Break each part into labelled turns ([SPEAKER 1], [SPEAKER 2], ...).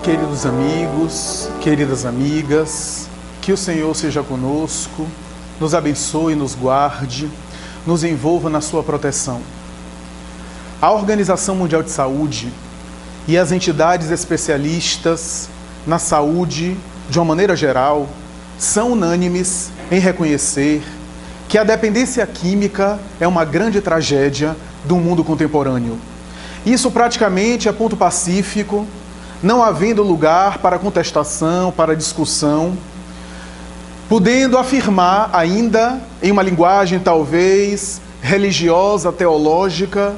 [SPEAKER 1] Queridos amigos, queridas amigas, que o Senhor seja conosco, nos abençoe, nos guarde, nos envolva na sua proteção. A Organização Mundial de Saúde e as entidades especialistas na saúde, de uma maneira geral, são unânimes em reconhecer que a dependência química é uma grande tragédia do mundo contemporâneo. Isso praticamente é ponto pacífico, não havendo lugar para contestação, para discussão, podendo afirmar ainda, em uma linguagem talvez religiosa, teológica,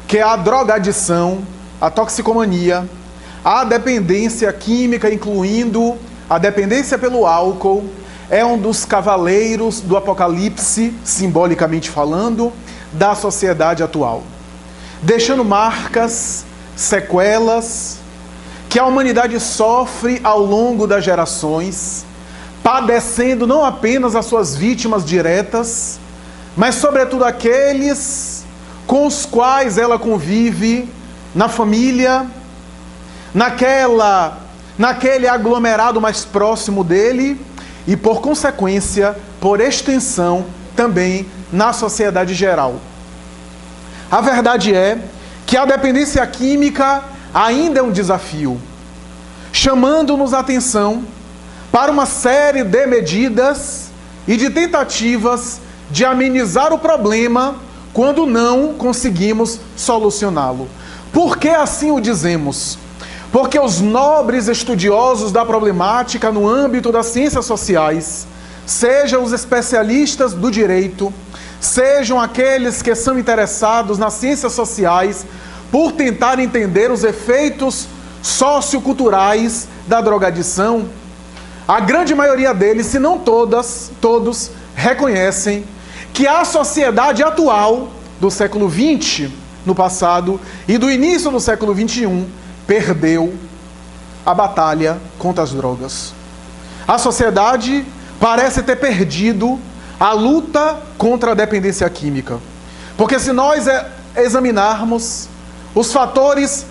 [SPEAKER 1] que a drogadição, a toxicomania, a dependência química, incluindo a dependência pelo álcool, é um dos cavaleiros do apocalipse, simbolicamente falando, da sociedade atual, deixando marcas, sequelas, que a humanidade sofre ao longo das gerações, padecendo não apenas as suas vítimas diretas, mas sobretudo aqueles com os quais ela convive na família, naquele aglomerado mais próximo dele e, por consequência, por extensão, também na sociedade geral. A verdade é que a dependência química ainda é um desafio, chamando-nos a atenção para uma série de medidas e de tentativas de amenizar o problema quando não conseguimos solucioná-lo. Por que assim o dizemos? Porque os nobres estudiosos da problemática no âmbito das ciências sociais, sejam os especialistas do direito, sejam aqueles que são interessados nas ciências sociais, por tentar entender os efeitos socioculturais da drogadição, a grande maioria deles, se não todos, reconhecem que a sociedade atual do século XX, no passado, e do início do século XXI, perdeu a batalha contra as drogas. A sociedade parece ter perdido a luta contra a dependência química. Porque se nós examinarmos os fatores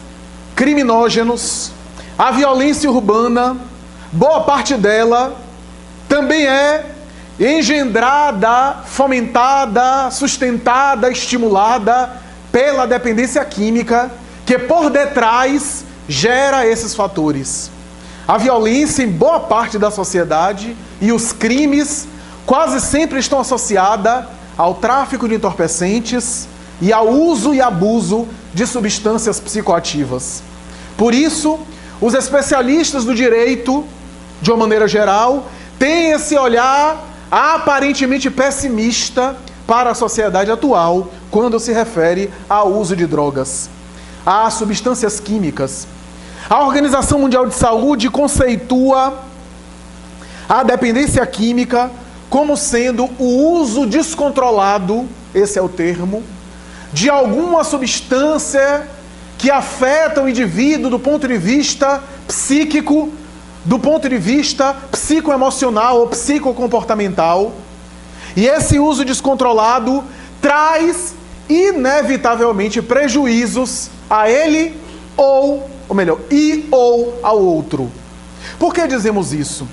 [SPEAKER 1] criminógenos, a violência urbana, boa parte dela também é engendrada, fomentada, sustentada, estimulada pela dependência química, que por detrás gera esses fatores. A violência em boa parte da sociedade e os crimes quase sempre estão associados ao tráfico de entorpecentes e ao uso e abuso de substâncias psicoativas. Por isso, os especialistas do direito, de uma maneira geral, têm esse olhar aparentemente pessimista para a sociedade atual quando se refere ao uso de drogas, às substâncias químicas. A Organização Mundial de Saúde conceitua a dependência química como sendo o uso descontrolado, esse é o termo, de alguma substância que afeta o indivíduo do ponto de vista psíquico, do ponto de vista psicoemocional ou psicocomportamental. E esse uso descontrolado traz inevitavelmente prejuízos a ele ou ao outro. Por que dizemos isso?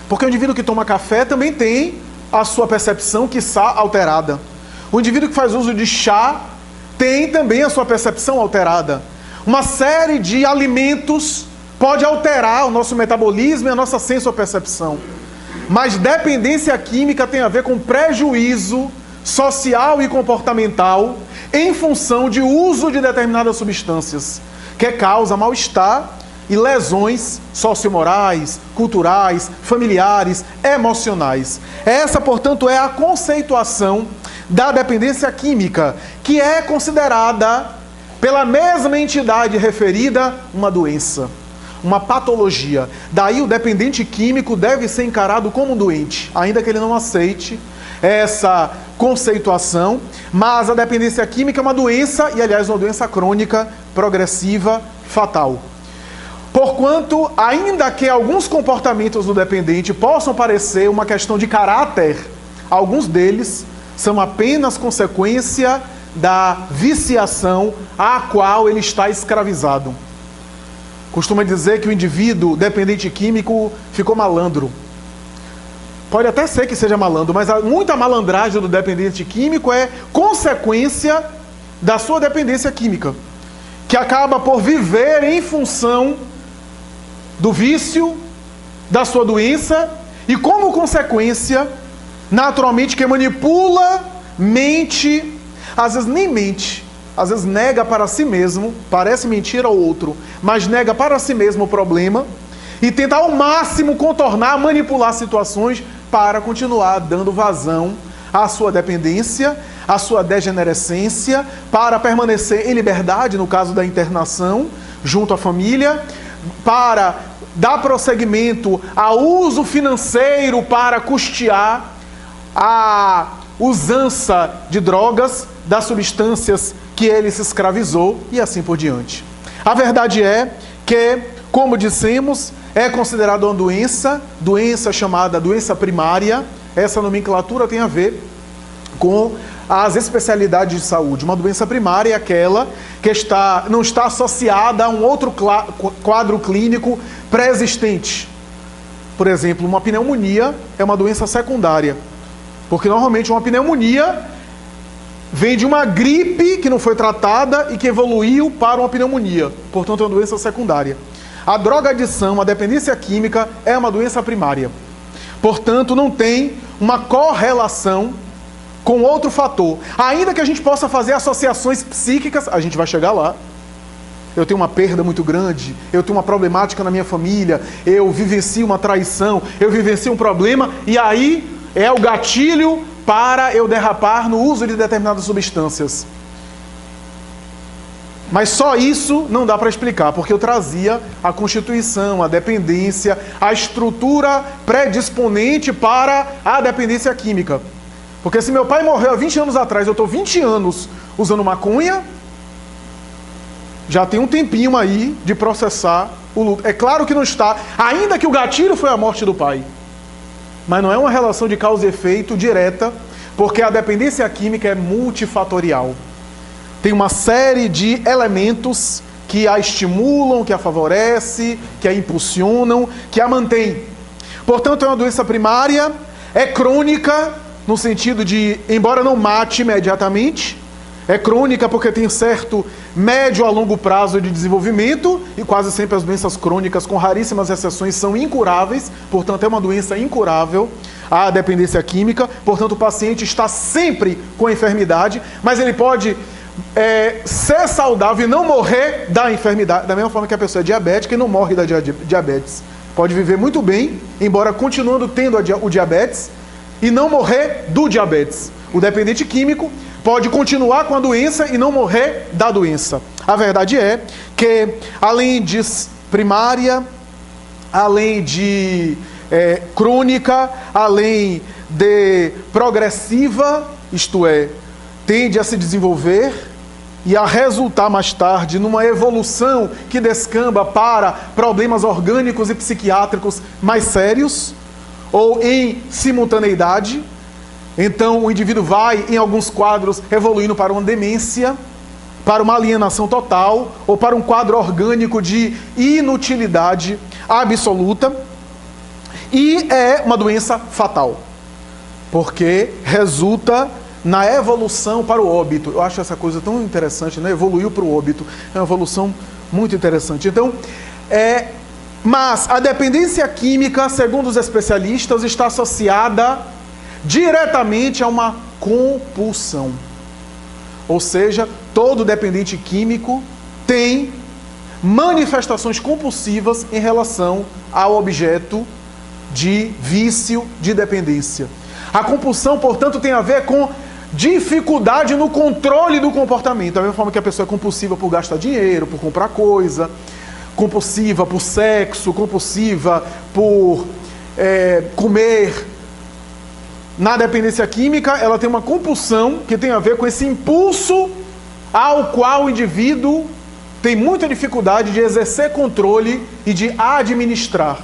[SPEAKER 1] Porque o indivíduo que toma café também tem a sua percepção, quiçá, alterada. O indivíduo que faz uso de chá tem também a sua percepção alterada. Uma série de alimentos pode alterar o nosso metabolismo e a nossa sensopercepção. Mas dependência química tem a ver com prejuízo social e comportamental em função de uso de determinadas substâncias, que causa mal-estar e lesões sociomorais, culturais, familiares, emocionais. Essa, portanto, é a conceituação da dependência química, que é considerada pela mesma entidade referida uma doença, uma patologia. Daí o dependente químico deve ser encarado como um doente, ainda que ele não aceite essa conceituação, mas a dependência química é uma doença, e aliás uma doença crônica, progressiva, fatal. Porquanto, ainda que alguns comportamentos do dependente possam parecer uma questão de caráter, alguns deles são apenas consequência da viciação à qual ele está escravizado. costuma dizer que o indivíduo dependente químico ficou malandro. Pode até ser que seja malandro, mas muita malandragem do dependente químico é consequência da sua dependência química, que acaba por viver em função do vício, da sua doença, e como consequência, naturalmente, que manipula, mente, às vezes nem mente, às vezes nega para si mesmo, parece mentir ao outro, mas nega para si mesmo o problema, e tenta ao máximo contornar, manipular situações para continuar dando vazão à sua dependência, à sua degenerescência, para permanecer em liberdade, no caso da internação, junto à família, para dar prosseguimento ao uso financeiro para custear a usança de drogas, das substâncias que ele se escravizou e assim por diante. A verdade é que, como dissemos, é considerada uma doença chamada doença primária. Essa nomenclatura tem a ver com as especialidades de saúde. Uma doença primária é aquela que não está associada a um outro quadro clínico pré-existente. Por exemplo, uma pneumonia é uma doença secundária, porque normalmente uma pneumonia vem de uma gripe que não foi tratada e que evoluiu para uma pneumonia. Portanto, é uma doença secundária. A drogadição, a dependência química, é uma doença primária. Portanto, não tem uma correlação com outro fator. Ainda que a gente possa fazer associações psíquicas, a gente vai chegar lá. Eu tenho uma perda muito grande, eu tenho uma problemática na minha família, eu vivencio uma traição, eu vivencio um problema, e aí é o gatilho para eu derrapar no uso de determinadas substâncias. Mas só isso não dá para explicar, porque eu trazia a constituição, a dependência, a estrutura predisponente para a dependência química. Porque se meu pai morreu há 20 anos atrás, eu estou 20 anos usando maconha, já tem um tempinho aí de processar o luto. É claro que não está, ainda que o gatilho foi a morte do pai. Mas não é uma relação de causa e efeito direta, porque a dependência química é multifatorial. Tem uma série de elementos que a estimulam, que a favorecem, que a impulsionam, que a mantêm. Portanto, é uma doença primária, é crônica, no sentido de, embora não mate imediatamente, é crônica porque tem certo médio a longo prazo de desenvolvimento, e quase sempre as doenças crônicas, com raríssimas exceções, são incuráveis. Portanto, é uma doença incurável, a dependência química. Portanto, o paciente está sempre com a enfermidade, mas ele pode ser saudável e não morrer da enfermidade, da mesma forma que a pessoa é diabética e não morre da diabetes. Pode viver muito bem, embora continuando tendo o diabetes, e não morrer do diabetes. O dependente químico pode continuar com a doença e não morrer da doença. A verdade é que, além de primária, além de crônica, além de progressiva, isto é, tende a se desenvolver e a resultar mais tarde numa evolução que descamba para problemas orgânicos e psiquiátricos mais sérios, ou em simultaneidade. Então o indivíduo vai, em alguns quadros, evoluindo para uma demência, para uma alienação total, ou para um quadro orgânico de inutilidade absoluta. E é uma doença fatal, porque resulta na evolução para o óbito. Eu acho essa coisa tão interessante, né? Evoluiu para o óbito. É uma evolução muito interessante. Então, mas a dependência química, segundo os especialistas, está associada diretamente a uma compulsão. Ou seja, todo dependente químico tem manifestações compulsivas em relação ao objeto de vício, de dependência. A compulsão, portanto, tem a ver com dificuldade no controle do comportamento. Da mesma forma que a pessoa é compulsiva por gastar dinheiro, por comprar coisa, compulsiva por sexo, compulsiva por comer. Na dependência química, ela tem uma compulsão que tem a ver com esse impulso ao qual o indivíduo tem muita dificuldade de exercer controle e de administrar.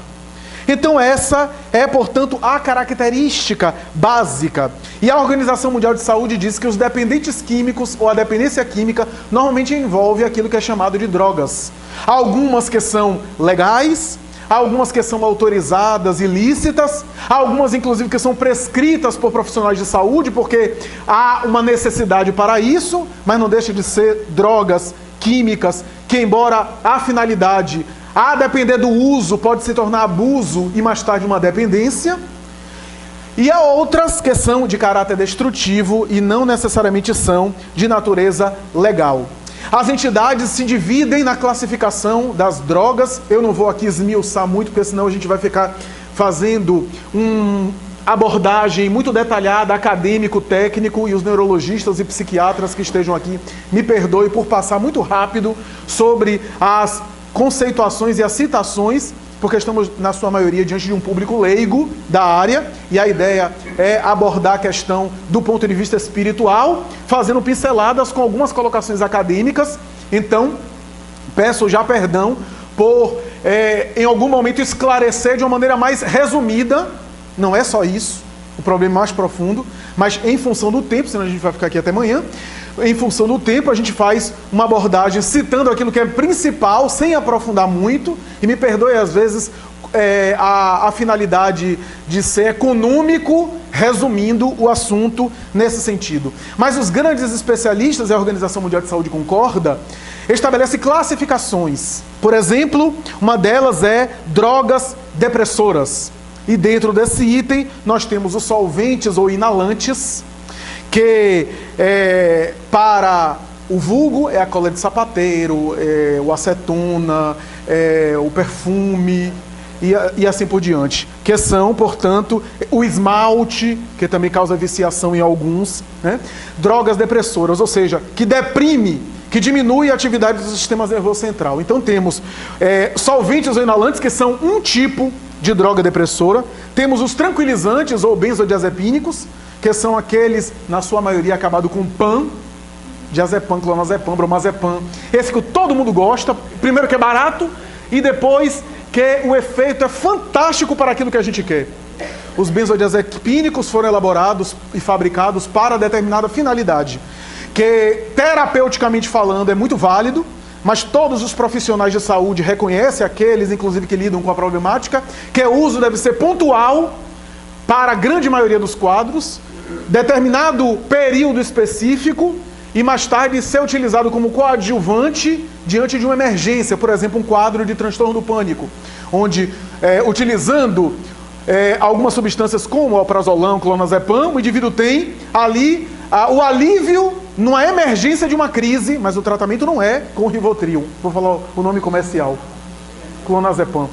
[SPEAKER 1] Então essa é, portanto, a característica básica. E a Organização Mundial de Saúde diz que os dependentes químicos, ou a dependência química, normalmente envolve aquilo que é chamado de drogas. Algumas que são legais, algumas que são autorizadas, ilícitas, algumas inclusive que são prescritas por profissionais de saúde, porque há uma necessidade para isso, mas não deixa de ser drogas químicas, que embora a finalidade, a depender do uso, pode se tornar abuso e mais tarde uma dependência. E há outras que são de caráter destrutivo e não necessariamente são de natureza legal. As entidades se dividem na classificação das drogas. Eu não vou aqui esmiuçar muito, porque senão a gente vai ficar fazendo uma abordagem muito detalhada, acadêmico, técnico, e os neurologistas e psiquiatras que estejam aqui me perdoem por passar muito rápido sobre as conceituações e as citações, porque estamos, na sua maioria, diante de um público leigo da área, e a ideia é abordar a questão do ponto de vista espiritual, fazendo pinceladas com algumas colocações acadêmicas. Então, peço já perdão por, em algum momento, esclarecer de uma maneira mais resumida. Não é só isso, o problema é mais profundo, mas em função do tempo, senão a gente vai ficar aqui até amanhã, em função do tempo, a gente faz uma abordagem citando aquilo que é principal, sem aprofundar muito, e me perdoe às vezes a finalidade de ser econômico, resumindo o assunto nesse sentido. Mas os grandes especialistas, e a Organização Mundial de Saúde concorda, estabelece classificações. Por exemplo, uma delas é drogas depressoras. E dentro desse item, nós temos os solventes ou inalantes, que para o vulgo é a cola de sapateiro, o acetona, o perfume e assim por diante. Que são, portanto, o esmalte, que também causa viciação em alguns, né? Drogas depressoras, ou seja, que deprime, que diminui a atividade do sistema nervoso central. Então temos solventes ou inalantes, que são um tipo de droga depressora. Temos os tranquilizantes ou benzodiazepínicos, que são aqueles, na sua maioria, acabado com pan, diazepam, clonazepam, bromazepam. Esse que todo mundo gosta, primeiro que é barato, e depois que o efeito é fantástico para aquilo que a gente quer. Os benzodiazepínicos foram elaborados e fabricados para determinada finalidade, que terapeuticamente falando é muito válido, mas todos os profissionais de saúde reconhecem, aqueles inclusive que lidam com a problemática, que o uso deve ser pontual para a grande maioria dos quadros, determinado período específico, e mais tarde ser utilizado como coadjuvante diante de uma emergência, por exemplo, um quadro de transtorno do pânico, onde, utilizando algumas substâncias como o alprazolam, clonazepam, o indivíduo tem ali o alívio numa emergência de uma crise, mas o tratamento não é com o Rivotril. Vou falar o nome comercial, clonazepam.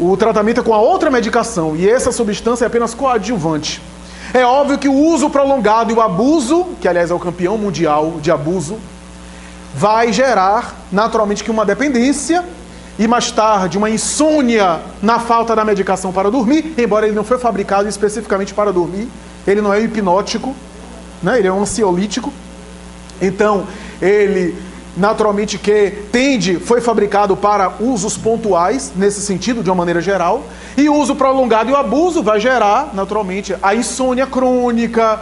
[SPEAKER 1] O tratamento é com a outra medicação, e essa substância é apenas coadjuvante. É óbvio que o uso prolongado e o abuso, que aliás é o campeão mundial de abuso, vai gerar naturalmente que uma dependência e mais tarde uma insônia na falta da medicação para dormir, embora ele não foi fabricado especificamente para dormir, ele não é um hipnótico, né? Ele é um ansiolítico. Então, ele naturalmente foi fabricado para usos pontuais, nesse sentido, de uma maneira geral, e o uso prolongado e o abuso vai gerar, naturalmente, a insônia crônica,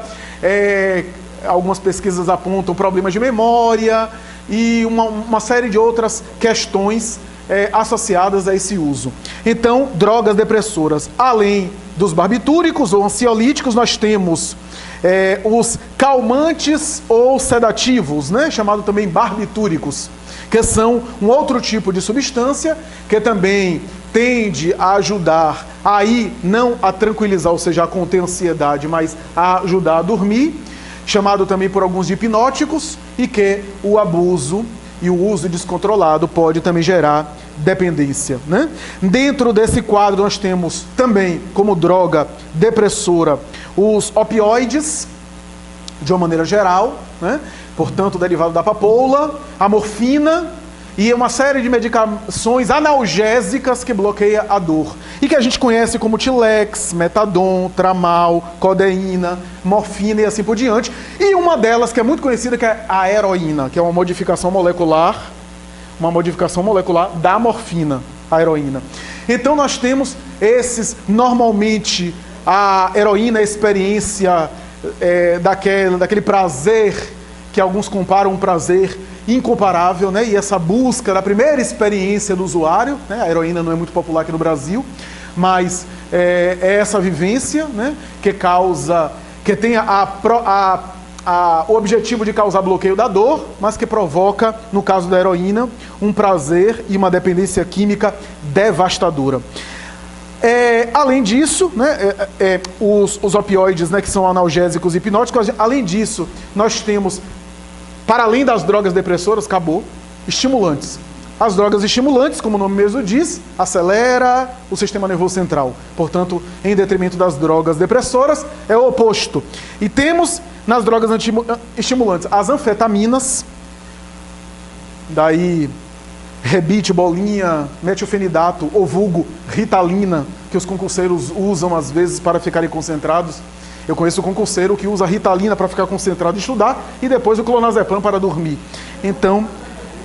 [SPEAKER 1] algumas pesquisas apontam problemas de memória e uma série de outras questões associadas a esse uso. Então, drogas depressoras. Além dos barbitúricos ou ansiolíticos, nós temos os calmantes ou sedativos, né, chamado também barbitúricos, que são um outro tipo de substância que também tende a ajudar aí não a tranquilizar, ou seja, a conter a ansiedade, mas a ajudar a dormir, chamado também por alguns de hipnóticos, e que o abuso e o uso descontrolado pode também gerar dependência, né? Dentro desse quadro nós temos também como droga depressora os opioides, de uma maneira geral, né? Portanto, derivado da papoula, a morfina e uma série de medicações analgésicas que bloqueiam a dor. E que a gente conhece como Tilex, Metadon, Tramal, codeína, morfina e assim por diante. E uma delas que é muito conhecida, que é a heroína, que é uma modificação molecular da morfina. a heroína. Então nós temos esses, normalmente, a heroína, a experiência daquele prazer que alguns comparam um prazer incomparável, né? E essa busca da primeira experiência do usuário, né? A heroína não é muito popular aqui no Brasil, mas é essa vivência, né? Que tem o objetivo de causar bloqueio da dor, mas que provoca, no caso da heroína, um prazer e uma dependência química devastadora. Além disso, né, os opioides, né, que são analgésicos e hipnóticos, além disso, nós temos, para além das drogas depressoras, estimulantes. As drogas estimulantes, como o nome mesmo diz, acelera o sistema nervoso central. Portanto, em detrimento das drogas depressoras, é o oposto. E temos nas drogas estimulantes as anfetaminas, daí rebite, bolinha, metilfenidato, ou vulgo Ritalina, que os concurseiros usam às vezes para ficarem concentrados. Eu conheço um concurseiro que usa Ritalina para ficar concentrado e estudar, e depois o clonazepam para dormir. Então,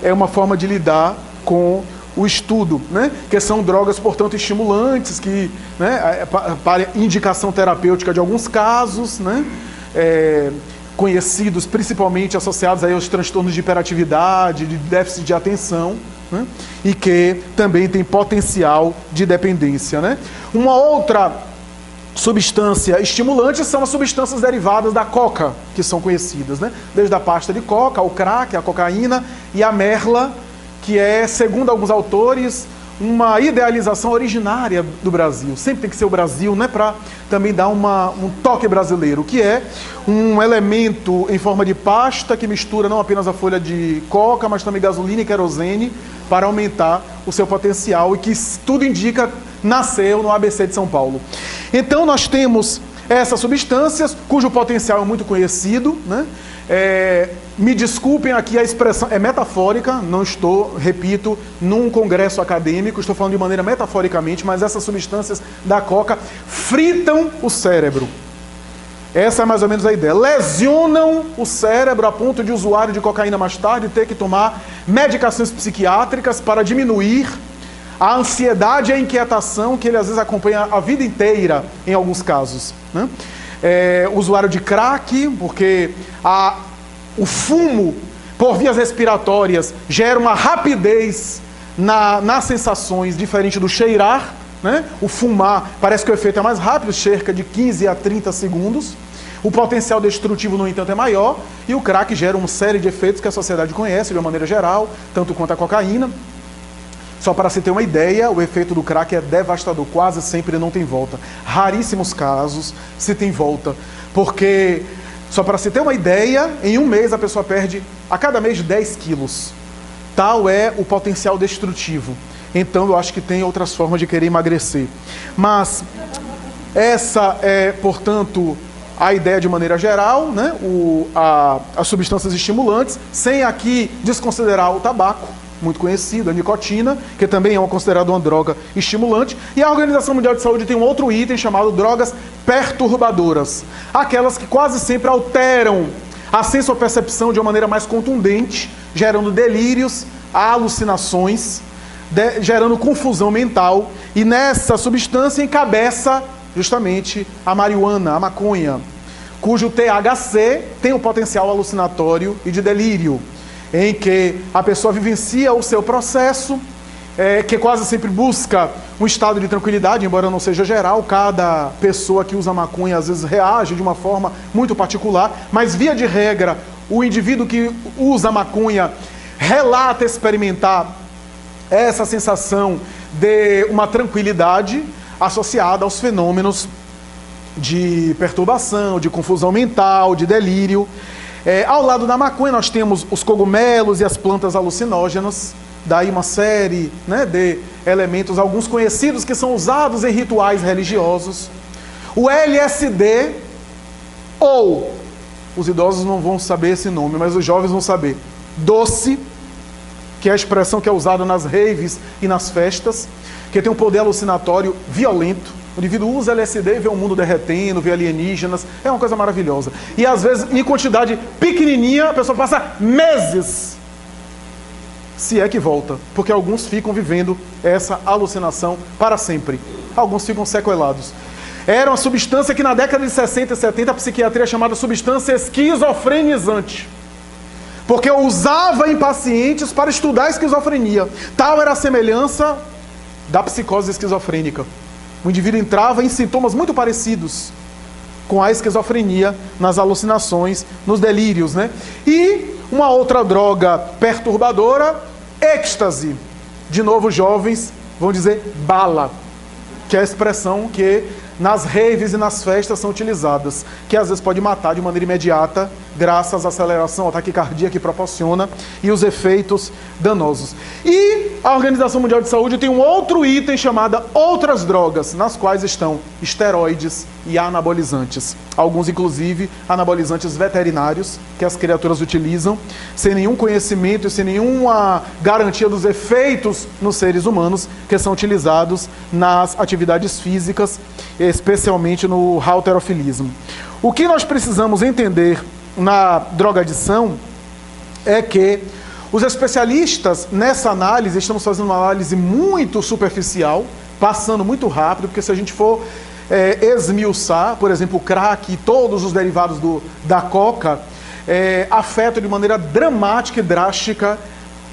[SPEAKER 1] é uma forma de lidar com o estudo, né? Que são drogas, portanto, estimulantes, que, né, para indicação terapêutica de alguns casos, né? Conhecidos principalmente associados aí aos transtornos de hiperatividade, de déficit de atenção, né? E que também tem potencial de dependência, né? Uma outra substância estimulante são as substâncias derivadas da coca, que são conhecidas, né? Desde a pasta de coca, o crack, a cocaína e a merla, que é, segundo alguns autores, uma idealização originária do Brasil. Sempre tem que ser o Brasil, né, para também dar um toque brasileiro, que é um elemento em forma de pasta que mistura não apenas a folha de coca, mas também gasolina e querosene para aumentar o seu potencial, e que tudo indica nasceu no ABC de São Paulo. Então nós temos essas substâncias cujo potencial é muito conhecido, né? Me desculpem aqui, a expressão é metafórica, não estou, repito, num congresso acadêmico, estou falando de maneira metaforicamente, mas essas substâncias da coca fritam o cérebro. Essa é mais ou menos a ideia. Lesionam o cérebro a ponto de o usuário de cocaína mais tarde ter que tomar medicações psiquiátricas para diminuir a ansiedade e a inquietação que ele às vezes acompanha a vida inteira, em alguns casos, né? Usuário de crack, porque o fumo por vias respiratórias gera uma rapidez nas sensações diferente do cheirar, né? O fumar parece que o efeito é mais rápido, cerca de 15 a 30 segundos. O potencial destrutivo, no entanto, é maior, e o crack gera uma série de efeitos que a sociedade conhece de uma maneira geral, tanto quanto a cocaína. Só para se ter uma ideia, o efeito do crack é devastador, quase sempre não tem volta. Raríssimos casos se tem volta, porque, só para se ter uma ideia, em um mês a pessoa perde, a cada mês, 10 quilos. Tal é o potencial destrutivo. Então eu acho que tem outras formas de querer emagrecer. Mas essa é, portanto, a ideia de maneira geral, né? As substâncias estimulantes, sem aqui desconsiderar o tabaco, muito conhecido, a nicotina, que também é considerada uma droga estimulante. E a Organização Mundial de Saúde tem um outro item chamado drogas perturbadoras. Aquelas que quase sempre alteram a sensopercepção de uma maneira mais contundente, gerando delírios, alucinações, gerando confusão mental. E nessa substância encabeça justamente a marihuana, a maconha, cujo THC tem um potencial alucinatório e de delírio, em que a pessoa vivencia o seu processo, que quase sempre busca um estado de tranquilidade, embora não seja geral. Cada pessoa que usa maconha às vezes reage de uma forma muito particular, mas via de regra, o indivíduo que usa maconha relata experimentar essa sensação de uma tranquilidade associada aos fenômenos de perturbação, de confusão mental, de delírio. Ao lado da maconha nós temos os cogumelos e as plantas alucinógenas, daí uma série, né, de elementos, alguns conhecidos que são usados em rituais religiosos. O LSD, ou, os idosos não vão saber esse nome, mas os jovens vão saber, doce, que é a expressão que é usada nas raves e nas festas, que tem um poder alucinatório violento. O indivíduo usa LSD e vê o mundo derretendo, vê alienígenas, é uma coisa maravilhosa. E às vezes, em quantidade pequenininha, a pessoa passa meses se é que volta, porque alguns ficam vivendo essa alucinação para sempre. Alguns ficam sequelados. Era uma substância que na década de 60 e 70 a psiquiatria chamada substância esquizofrenizante, porque eu usava em pacientes para estudar a esquizofrenia. Tal era a semelhança da psicose esquizofrênica. O indivíduo entrava em sintomas muito parecidos com a esquizofrenia, nas alucinações, nos delírios, né? E uma outra droga perturbadora, êxtase. De novo, jovens vão dizer bala, que é a expressão que nas raves e nas festas são utilizadas, que às vezes pode matar de maneira imediata, graças à aceleração, à taquicardia que proporciona e os efeitos danosos. E a Organização Mundial de Saúde tem um outro item chamado outras drogas, nas quais estão esteroides e anabolizantes. Alguns, inclusive, anabolizantes veterinários, que as criaturas utilizam, sem nenhum conhecimento e sem nenhuma garantia dos efeitos nos seres humanos, que são utilizados nas atividades físicas, especialmente no halterofilismo. O que nós precisamos entender na drogadição é que os especialistas nessa análise, estamos fazendo uma análise muito superficial, passando muito rápido, porque se a gente for esmiuçar, por exemplo, o crack e todos os derivados da coca, afetam de maneira dramática e drástica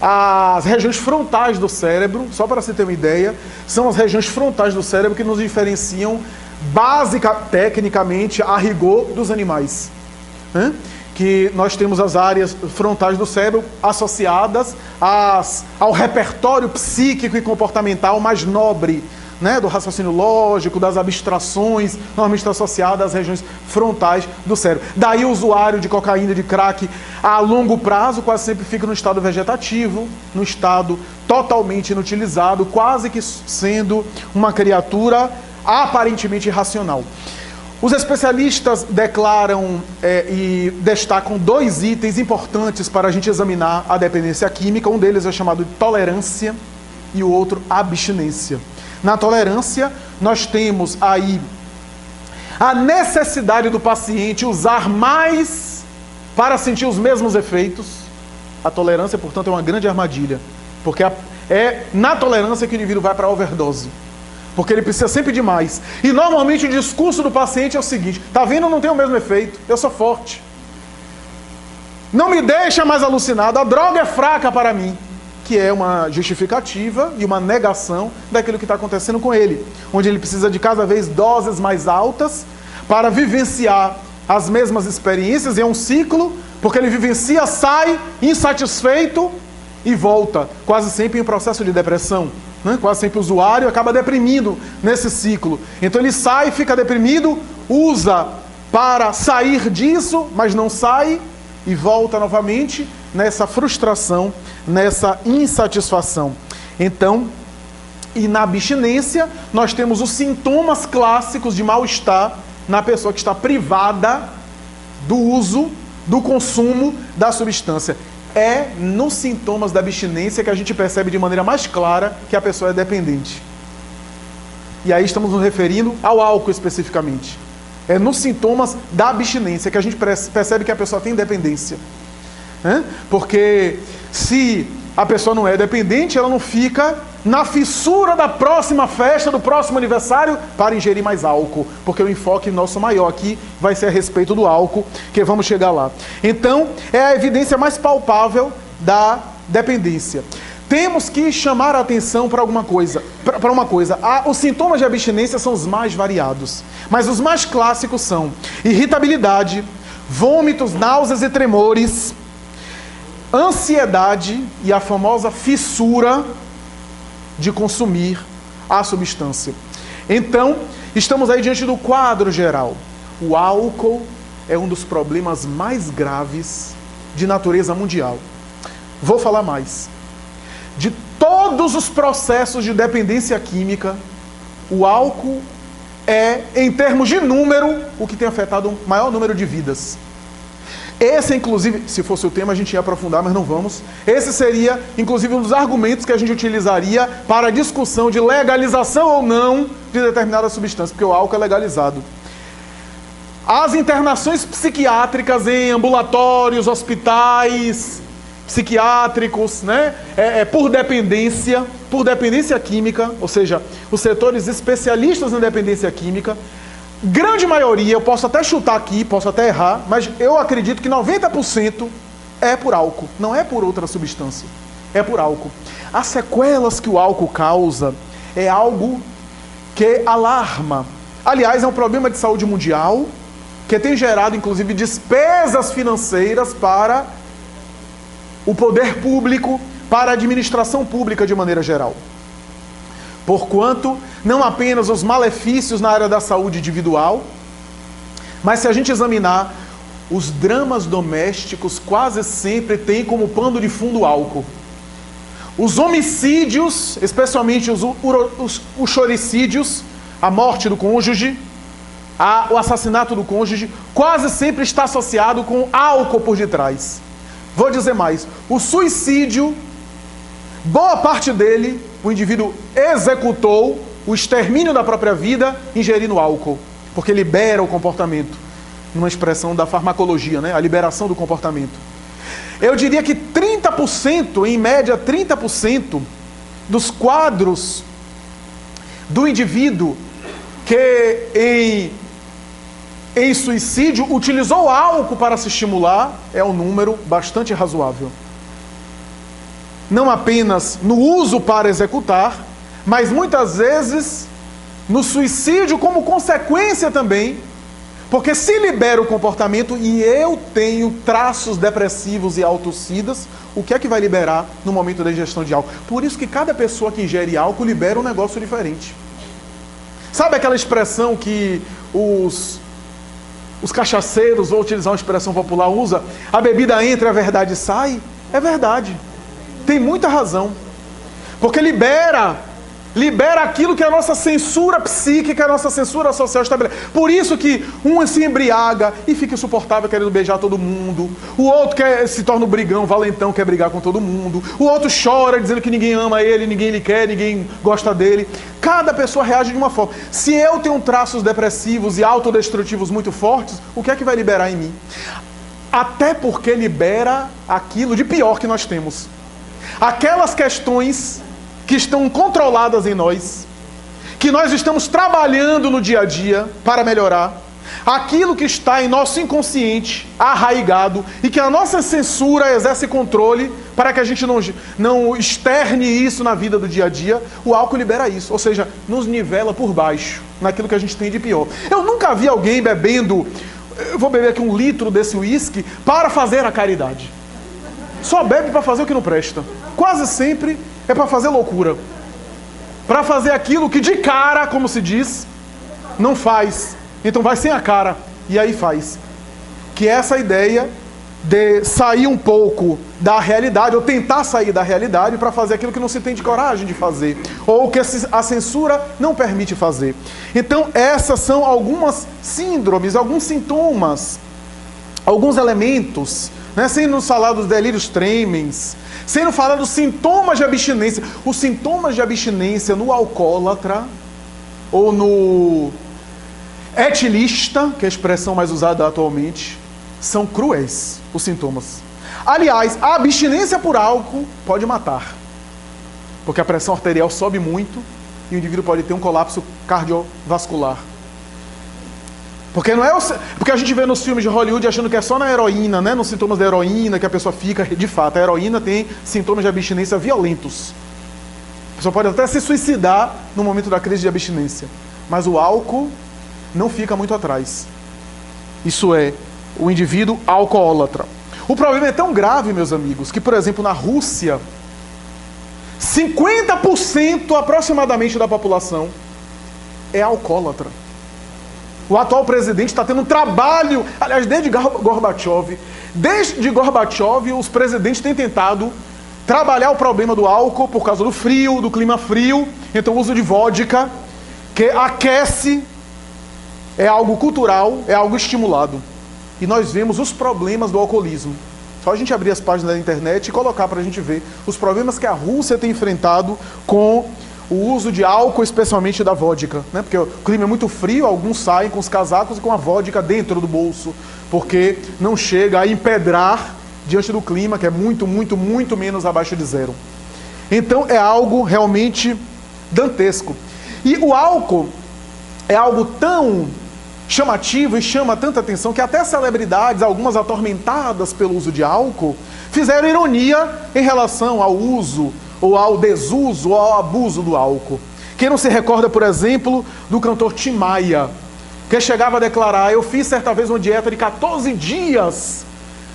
[SPEAKER 1] as regiões frontais do cérebro. Só para você ter uma ideia, são as regiões frontais do cérebro que nos diferenciam tecnicamente, a rigor, dos animais. Que nós temos as áreas frontais do cérebro associadas ao repertório psíquico e comportamental mais nobre, né, do raciocínio lógico, das abstrações, normalmente está associada às regiões frontais do cérebro. Daí o usuário de cocaína e de crack, a longo prazo, quase sempre fica no estado vegetativo, no estado totalmente inutilizado, quase que sendo uma criatura aparentemente irracional. Os especialistas declaram e destacam dois itens importantes para a gente examinar a dependência química. Um deles é chamado de tolerância e o outro abstinência. Na tolerância, nós temos aí a necessidade do paciente usar mais para sentir os mesmos efeitos. A tolerância, portanto, é uma grande armadilha, porque é na tolerância que o indivíduo vai para a overdose, porque ele precisa sempre de mais. E normalmente o discurso do paciente é o seguinte: tá vendo, não tem o mesmo efeito, eu sou forte, não me deixa mais alucinado, a droga é fraca para mim. Que é uma justificativa e uma negação daquilo que está acontecendo com ele, onde ele precisa de cada vez doses mais altas para vivenciar as mesmas experiências. E é um ciclo, porque ele vivencia, sai insatisfeito e volta, quase sempre em processo de depressão, né? Quase sempre o usuário acaba deprimido nesse ciclo. Então ele sai, fica deprimido, usa para sair disso, mas não sai, e volta novamente nessa frustração, nessa insatisfação. Então, e na abstinência, nós temos os sintomas clássicos de mal-estar na pessoa que está privada do uso, do consumo da substância. É nos sintomas da abstinência que a gente percebe de maneira mais clara que a pessoa é dependente. E aí estamos nos referindo ao álcool especificamente. É nos sintomas da abstinência que a gente percebe que a pessoa tem dependência. Porque se a pessoa não é dependente, ela não fica na fissura da próxima festa, do próximo aniversário, para ingerir mais álcool, porque o enfoque nosso maior aqui vai ser a respeito do álcool, que vamos chegar lá. Então, é a evidência mais palpável da dependência. Temos que chamar a atenção para alguma coisa, para uma coisa. Os sintomas de abstinência são os mais variados, mas os mais clássicos são irritabilidade, vômitos, náuseas e tremores, ansiedade e a famosa fissura de consumir a substância. Então, estamos aí diante do quadro geral. O álcool é um dos problemas mais graves de natureza mundial. Vou falar mais. De todos os processos de dependência química, o álcool é, em termos de número, o que tem afetado o maior número de vidas. Esse, inclusive, se fosse o tema, a gente ia aprofundar, mas não vamos. Esse seria, inclusive, um dos argumentos que a gente utilizaria para a discussão de legalização ou não de determinada substância, porque o álcool é legalizado. As internações psiquiátricas em ambulatórios, hospitais psiquiátricos, né? Por dependência química, ou seja, os setores especialistas na dependência química, grande maioria, eu posso até chutar aqui, posso até errar, mas eu acredito que 90% é por álcool, não é por outra substância, é por álcool. As sequelas que o álcool causa é algo que alarma. Aliás, é um problema de saúde mundial que tem gerado, inclusive, despesas financeiras para o poder público, para a administração pública de maneira geral. Porquanto, não apenas os malefícios na área da saúde individual, mas se a gente examinar, os dramas domésticos quase sempre têm como pano de fundo o álcool. Os homicídios, especialmente os choricídios, a morte do cônjuge, o assassinato do cônjuge, quase sempre está associado com álcool por detrás. Vou dizer mais, o suicídio, boa parte dele, o indivíduo executou o extermínio da própria vida ingerindo álcool, porque libera o comportamento, numa expressão da farmacologia, né? A liberação do comportamento. Eu diria que 30%, em média 30%, dos quadros do indivíduo que em suicídio utilizou álcool para se estimular, é um número bastante razoável. Não apenas no uso para executar, mas muitas vezes no suicídio como consequência também, porque se libera o comportamento e eu tenho traços depressivos e autocidas, o que é que vai liberar no momento da ingestão de álcool? Por isso que cada pessoa que ingere álcool libera um negócio diferente. Sabe aquela expressão que os cachaceiros, vou utilizar uma expressão popular, usa, a bebida entra e a verdade sai? É verdade. Tem muita razão. Porque libera aquilo que a nossa censura psíquica, a nossa censura social estabelece. Por isso que um se embriaga e fica insuportável querendo beijar todo mundo. O outro se torna um brigão, valentão, quer brigar com todo mundo. O outro chora dizendo que ninguém ama ele, ninguém lhe quer, ninguém gosta dele. Cada pessoa reage de uma forma. Se eu tenho traços depressivos e autodestrutivos muito fortes, o que é que vai liberar em mim? Até porque libera aquilo de pior que nós temos. Aquelas questões que estão controladas em nós, que nós estamos trabalhando no dia a dia para melhorar, aquilo que está em nosso inconsciente, arraigado, e que a nossa censura exerce controle para que a gente não externe isso na vida do dia a dia, o álcool libera isso, ou seja, nos nivela por baixo, naquilo que a gente tem de pior. Eu nunca vi alguém bebendo, eu vou beber aqui 1 litro desse uísque para fazer a caridade. Só bebe para fazer o que não presta. Quase sempre é para fazer loucura. Para fazer aquilo que de cara, como se diz, não faz. Então vai sem a cara e aí faz. Que é essa ideia de sair um pouco da realidade, ou tentar sair da realidade para fazer aquilo que não se tem de coragem de fazer, ou que a censura não permite fazer. Então essas são algumas síndromes, alguns sintomas, alguns elementos, né? Sem nos falar dos delírios tremens, sem nos falar dos sintomas de abstinência. Os sintomas de abstinência no alcoólatra ou no etilista, que é a expressão mais usada atualmente, são cruéis, os sintomas. Aliás, a abstinência por álcool pode matar, porque a pressão arterial sobe muito e o indivíduo pode ter um colapso cardiovascular. Porque não é porque a gente vê nos filmes de Hollywood achando que é só na heroína, né? Nos sintomas da heroína que a pessoa fica. De fato, a heroína tem sintomas de abstinência violentos. A pessoa pode até se suicidar no momento da crise de abstinência. Mas o álcool não fica muito atrás. Isso é, o indivíduo alcoólatra. O problema é tão grave, meus amigos, que, por exemplo, na Rússia, 50% aproximadamente da população é alcoólatra. O atual presidente está tendo um trabalho, aliás, desde Gorbachev, os presidentes têm tentado trabalhar o problema do álcool por causa do frio, do clima frio. Então o uso de vodka, que aquece, é algo cultural, é algo estimulado. E nós vemos os problemas do alcoolismo. Só a gente abrir as páginas da internet e colocar para a gente ver os problemas que a Rússia tem enfrentado com o uso de álcool, especialmente da vodka, né? Porque o clima é muito frio, alguns saem com os casacos e com a vodka dentro do bolso, porque não chega a empedrar diante do clima, que é muito, muito, muito menos abaixo de zero. Então é algo realmente dantesco. E o álcool é algo tão chamativo e chama tanta atenção que até celebridades, algumas atormentadas pelo uso de álcool, fizeram ironia em relação ao uso, ou ao desuso, ou ao abuso do álcool. Quem não se recorda, por exemplo, do cantor Tim Maia, que chegava a declarar: eu fiz certa vez uma dieta de 14 dias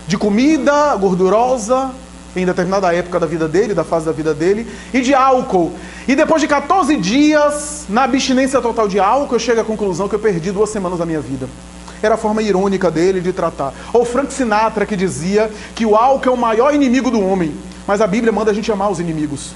[SPEAKER 1] de comida gordurosa, em determinada época da vida dele, da fase da vida dele, e de álcool. E depois de 14 dias, na abstinência total de álcool, eu chego à conclusão que eu perdi 2 semanas da minha vida. Era a forma irônica dele de tratar. Ou Frank Sinatra, que dizia que o álcool é o maior inimigo do homem, mas a Bíblia manda a gente amar os inimigos.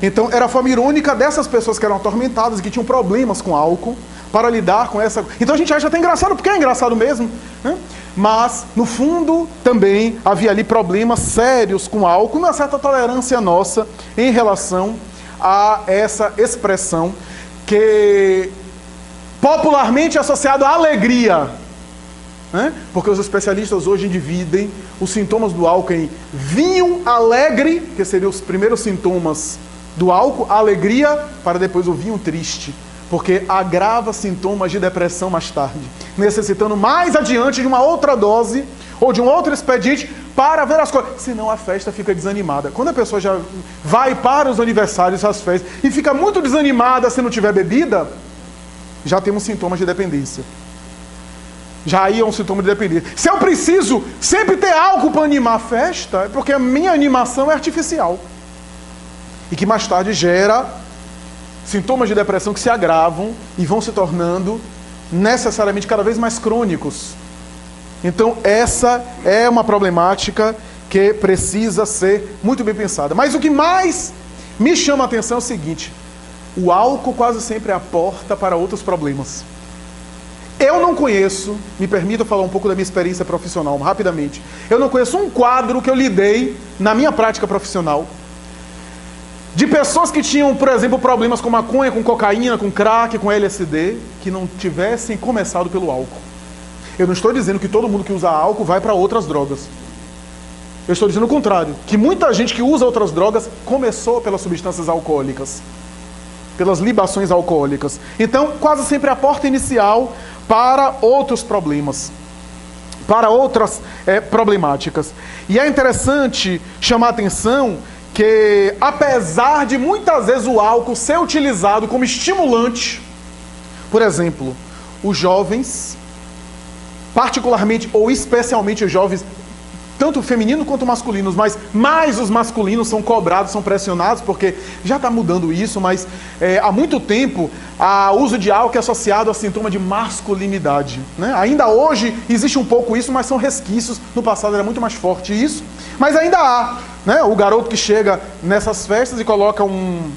[SPEAKER 1] Então, era a forma irônica dessas pessoas que eram atormentadas, que tinham problemas com álcool, para lidar com essa... Então a gente acha até engraçado, porque é engraçado mesmo, né? Mas, no fundo, também havia ali problemas sérios com álcool, uma certa tolerância nossa em relação a essa expressão que popularmente é associada à alegria, né? Porque os especialistas hoje dividem os sintomas do álcool em vinho alegre, que seriam os primeiros sintomas do álcool, a alegria, para depois o vinho triste, porque agrava sintomas de depressão mais tarde, necessitando mais adiante de uma outra dose ou de um outro expediente para ver as coisas. Senão a festa fica desanimada. Quando a pessoa já vai para os aniversários, as festas, e fica muito desanimada se não tiver bebida, já temos sintomas de dependência. Já aí é um sintoma de dependência. Se eu preciso sempre ter álcool para animar a festa, é porque a minha animação é artificial. E que mais tarde gera sintomas de depressão que se agravam e vão se tornando necessariamente cada vez mais crônicos. Então essa é uma problemática que precisa ser muito bem pensada. Mas o que mais me chama a atenção é o seguinte: o álcool quase sempre é a porta para outros problemas. Eu não conheço, me permita falar um pouco da minha experiência profissional rapidamente, eu não conheço um quadro que eu lidei na minha prática profissional de pessoas que tinham, por exemplo, problemas com maconha, com cocaína, com crack, com LSD, que não tivessem começado pelo álcool. Eu não estou dizendo que todo mundo que usa álcool vai para outras drogas. Eu estou dizendo o contrário, que muita gente que usa outras drogas começou pelas substâncias alcoólicas, pelas libações alcoólicas. Então, quase sempre é a porta inicial para outros problemas, para outras problemáticas. E é interessante chamar a atenção que, apesar de muitas vezes o álcool ser utilizado como estimulante, por exemplo, os jovens, particularmente ou especialmente os jovens, tanto femininos quanto masculinos, mas mais os masculinos são cobrados, são pressionados, porque já está mudando isso, mas há muito tempo o uso de álcool é associado a sintoma de masculinidade, né? Ainda hoje existe um pouco isso, mas são resquícios. No passado era muito mais forte isso, mas ainda há, né? O garoto que chega nessas festas e coloca um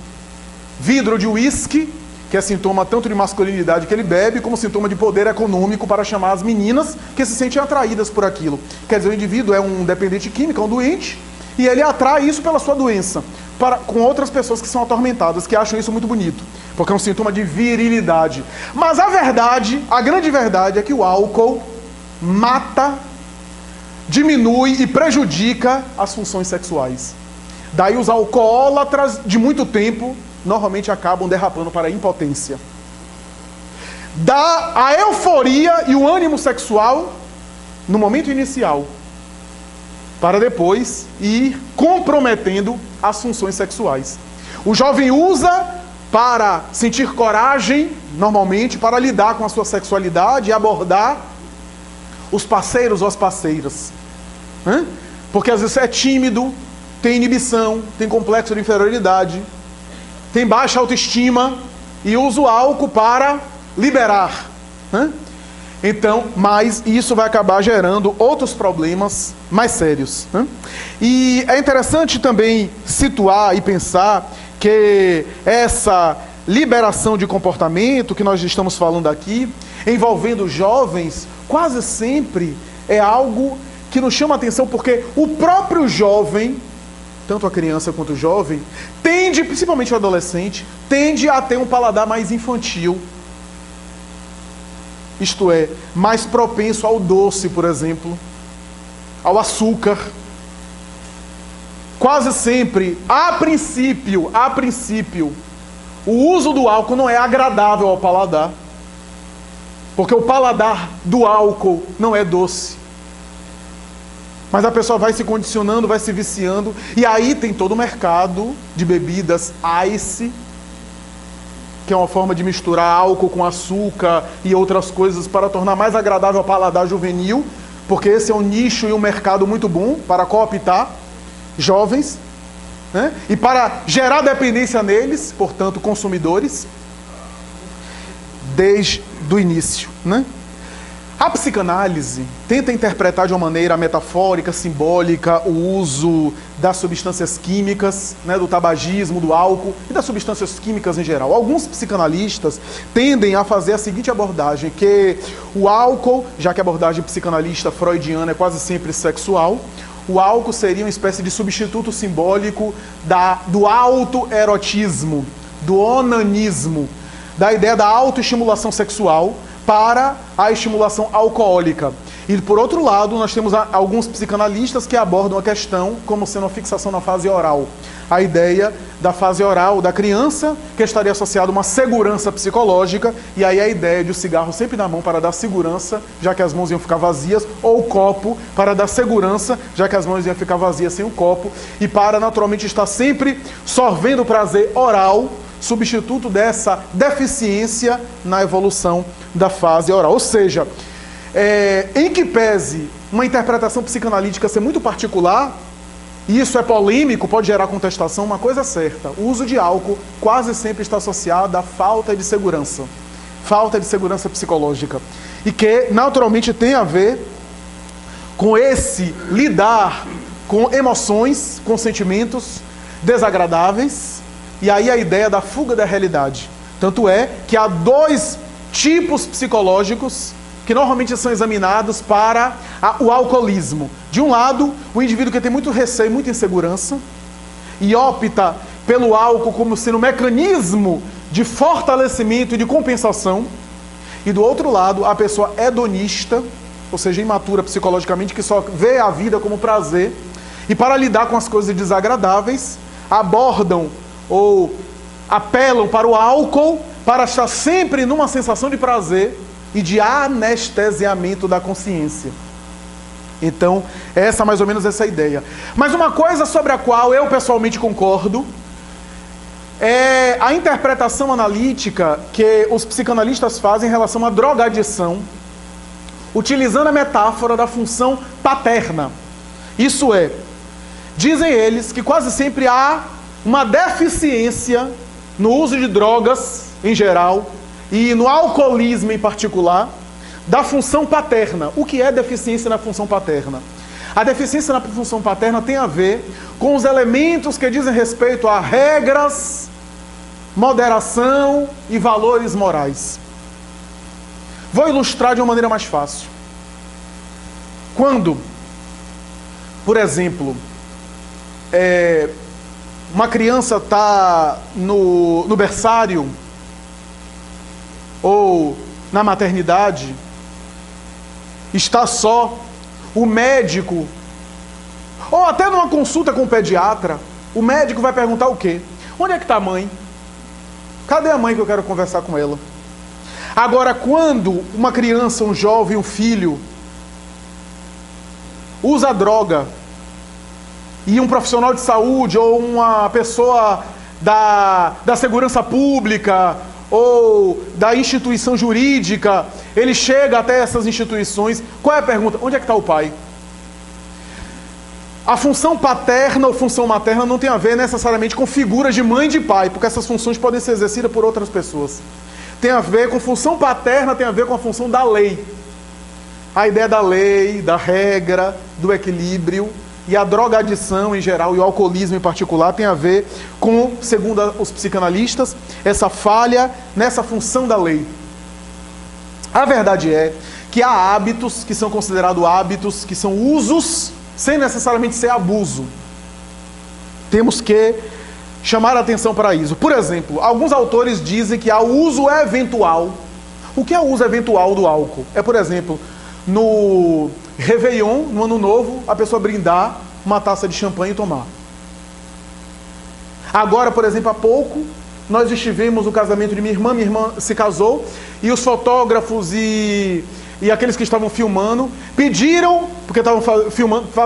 [SPEAKER 1] vidro de uísque, que é sintoma tanto de masculinidade que ele bebe, como sintoma de poder econômico para chamar as meninas que se sentem atraídas por aquilo. Quer dizer, o indivíduo é um dependente químico, é um doente, e ele atrai isso pela sua doença, com outras pessoas que são atormentadas, que acham isso muito bonito, porque é um sintoma de virilidade. Mas a verdade, a grande verdade é que o álcool mata, diminui e prejudica as funções sexuais. Daí os alcoólatras de muito tempo normalmente acabam derrapando para a impotência. Dá a euforia e o ânimo sexual no momento inicial, para depois ir comprometendo as funções sexuais. O jovem usa para sentir coragem, normalmente, para lidar com a sua sexualidade e abordar os parceiros ou as parceiras. Porque às vezes é tímido, tem inibição, tem complexo de inferioridade, tem baixa autoestima e usa o álcool para liberar. Então, mas isso vai acabar gerando outros problemas mais sérios. E é interessante também situar e pensar que essa liberação de comportamento que nós estamos falando aqui, envolvendo jovens, quase sempre é algo que nos chama a atenção, porque o próprio jovem, tanto a criança quanto o jovem, tende, principalmente o adolescente, tende a ter um paladar mais infantil. Isto é, mais propenso ao doce, por exemplo, ao açúcar, quase sempre, a princípio, o uso do álcool não é agradável ao paladar. Porque o paladar do álcool não é doce. Mas a pessoa vai se condicionando, vai se viciando. E aí tem todo o mercado de bebidas ice, que é uma forma de misturar álcool com açúcar e outras coisas para tornar mais agradável ao paladar juvenil. Porque esse é um nicho e um mercado muito bom para cooptar jovens, né? E para gerar dependência neles, portanto, consumidores, desde o início, né? A psicanálise tenta interpretar de uma maneira metafórica, simbólica, o uso das substâncias químicas, né, do tabagismo, do álcool e das substâncias químicas em geral. Alguns psicanalistas tendem a fazer a seguinte abordagem, que o álcool, já que a abordagem psicanalista freudiana é quase sempre sexual, o álcool seria uma espécie de substituto simbólico do autoerotismo, do onanismo, da ideia da autoestimulação sexual para a estimulação alcoólica. E, por outro lado, nós temos alguns psicanalistas que abordam a questão como sendo uma fixação na fase oral. A ideia da fase oral da criança, que estaria associada a uma segurança psicológica, e aí a ideia de o cigarro sempre na mão para dar segurança, já que as mãos iam ficar vazias, ou o copo para dar segurança, já que as mãos iam ficar vazias sem o copo, e para, naturalmente, estar sempre sorvendo o prazer oral, substituto dessa deficiência na evolução da fase oral. Ou seja, em que pese uma interpretação psicanalítica ser muito particular, e isso é polêmico, pode gerar contestação, uma coisa é certa: o uso de álcool quase sempre está associado à falta de segurança psicológica, e que naturalmente tem a ver com esse lidar com emoções, com sentimentos desagradáveis. E aí a ideia da fuga da realidade. Tanto é que há dois tipos psicológicos que normalmente são examinados para o alcoolismo. De um lado, o indivíduo que tem muito receio, muita insegurança, e opta pelo álcool como sendo um mecanismo de fortalecimento e de compensação. E do outro lado, a pessoa hedonista, ou seja, imatura psicologicamente, que só vê a vida como prazer, e para lidar com as coisas desagradáveis, abordam ou apelam para o álcool para estar sempre numa sensação de prazer e de anestesiamento da consciência. Então, mais ou menos essa ideia. Mas uma coisa sobre a qual eu pessoalmente concordo é a interpretação analítica que os psicanalistas fazem em relação à drogadição, utilizando a metáfora da função paterna. Isso é, dizem eles que quase sempre há uma deficiência no uso de drogas em geral e no alcoolismo em particular da função paterna. O que é deficiência na função paterna? A deficiência na função paterna tem a ver com os elementos que dizem respeito a regras, moderação e valores morais. Vou ilustrar de uma maneira mais fácil. Quando, por exemplo, uma criança está no berçário ou na maternidade, está só, o médico, ou até numa consulta com o pediatra, o médico vai perguntar o quê? Onde é que está a mãe? Cadê a mãe que eu quero conversar com ela? Agora, quando uma criança, um jovem, um filho, usa droga, e um profissional de saúde ou uma pessoa da segurança pública ou da instituição jurídica, ele chega até essas instituições, qual é a pergunta? Onde é que está o pai? A função paterna ou função materna não tem a ver necessariamente com figuras de mãe e de pai, porque essas funções podem ser exercidas por outras pessoas. Tem a ver com função paterna, tem a ver com a função da lei. A ideia da lei, da regra, do equilíbrio. E a drogadição em geral e o alcoolismo em particular tem a ver com, segundo os psicanalistas, essa falha nessa função da lei. A verdade é que há hábitos que são considerados hábitos, que são usos, sem necessariamente ser abuso. Temos que chamar a atenção para isso. Por exemplo, alguns autores dizem que há o uso eventual. O que é o uso eventual do álcool? É, por exemplo, no Réveillon, no Ano Novo, a pessoa brindar uma taça de champanhe e tomar. Agora, por exemplo, há pouco, nós estivemos no casamento de minha irmã se casou, e os fotógrafos e aqueles que estavam filmando pediram, porque estavam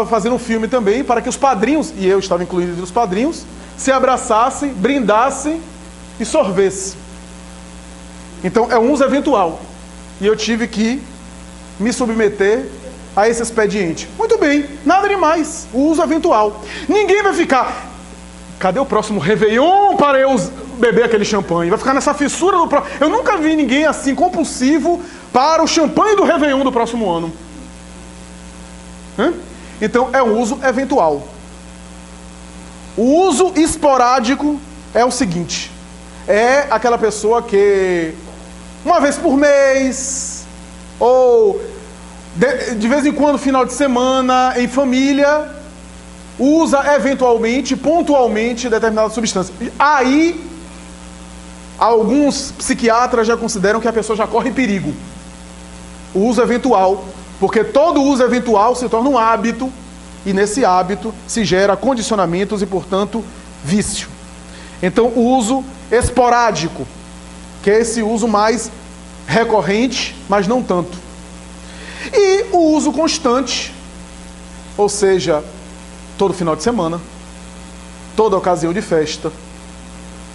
[SPEAKER 1] fazendo um filme também, para que os padrinhos, e eu estava incluído entre os padrinhos, se abraçassem, brindassem e sorvessem. Então é um uso eventual. E eu tive que me submeter a esse expediente. Muito bem, nada demais, o uso eventual. Ninguém vai ficar, cadê o próximo Réveillon para eu beber aquele champanhe? Vai ficar nessa fissura do próximo. Eu nunca vi ninguém assim compulsivo para o champanhe do Réveillon do próximo ano. Então é um uso eventual. O uso esporádico é o seguinte: é aquela pessoa que uma vez por mês, ou de vez em quando, final de semana, em família, usa eventualmente, pontualmente, determinada substância. Aí, alguns psiquiatras já consideram que a pessoa já corre perigo. O uso eventual, porque todo uso eventual se torna um hábito, e nesse hábito se gera condicionamentos e, portanto, vício. Então, o uso esporádico, que é esse uso mais recorrente, mas não tanto. E o uso constante, ou seja, todo final de semana, toda ocasião de festa,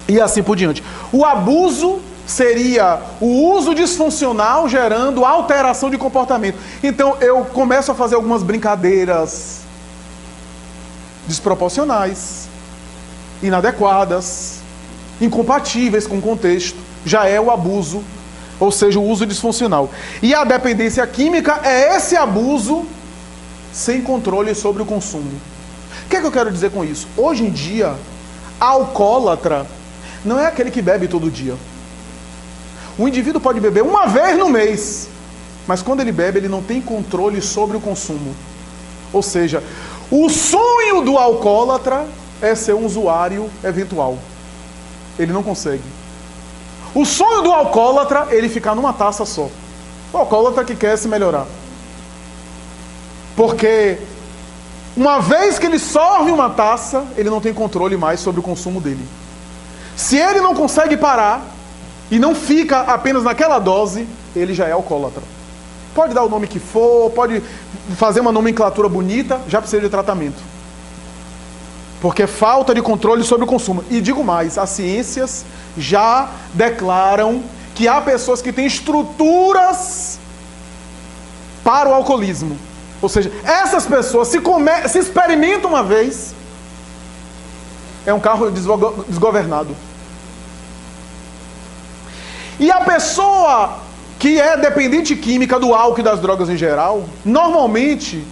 [SPEAKER 1] e assim por diante. O abuso seria o uso disfuncional gerando alteração de comportamento. Então eu começo a fazer algumas brincadeiras desproporcionais, inadequadas, incompatíveis com o contexto. Já é o abuso, ou seja, o uso disfuncional. E a dependência química é esse abuso sem controle sobre o consumo. O que é que eu quero dizer com isso? Hoje em dia, alcoólatra não é aquele que bebe todo dia. O indivíduo pode beber uma vez no mês, mas quando ele bebe, ele não tem controle sobre o consumo. Ou seja, o sonho do alcoólatra é ser um usuário eventual. Ele não consegue. O sonho do alcoólatra é ele ficar numa taça só. O alcoólatra que quer se melhorar. Porque uma vez que ele sorve uma taça, ele não tem controle mais sobre o consumo dele. Se ele não consegue parar e não fica apenas naquela dose, ele já é alcoólatra. Pode dar o nome que for, pode fazer uma nomenclatura bonita, já precisa de tratamento. Porque falta de controle sobre o consumo. E digo mais, as ciências já declaram que há pessoas que têm estruturas para o alcoolismo. Ou seja, essas pessoas se experimentam uma vez, é um carro desgovernado. E a pessoa que é dependente química do álcool e das drogas em geral, normalmente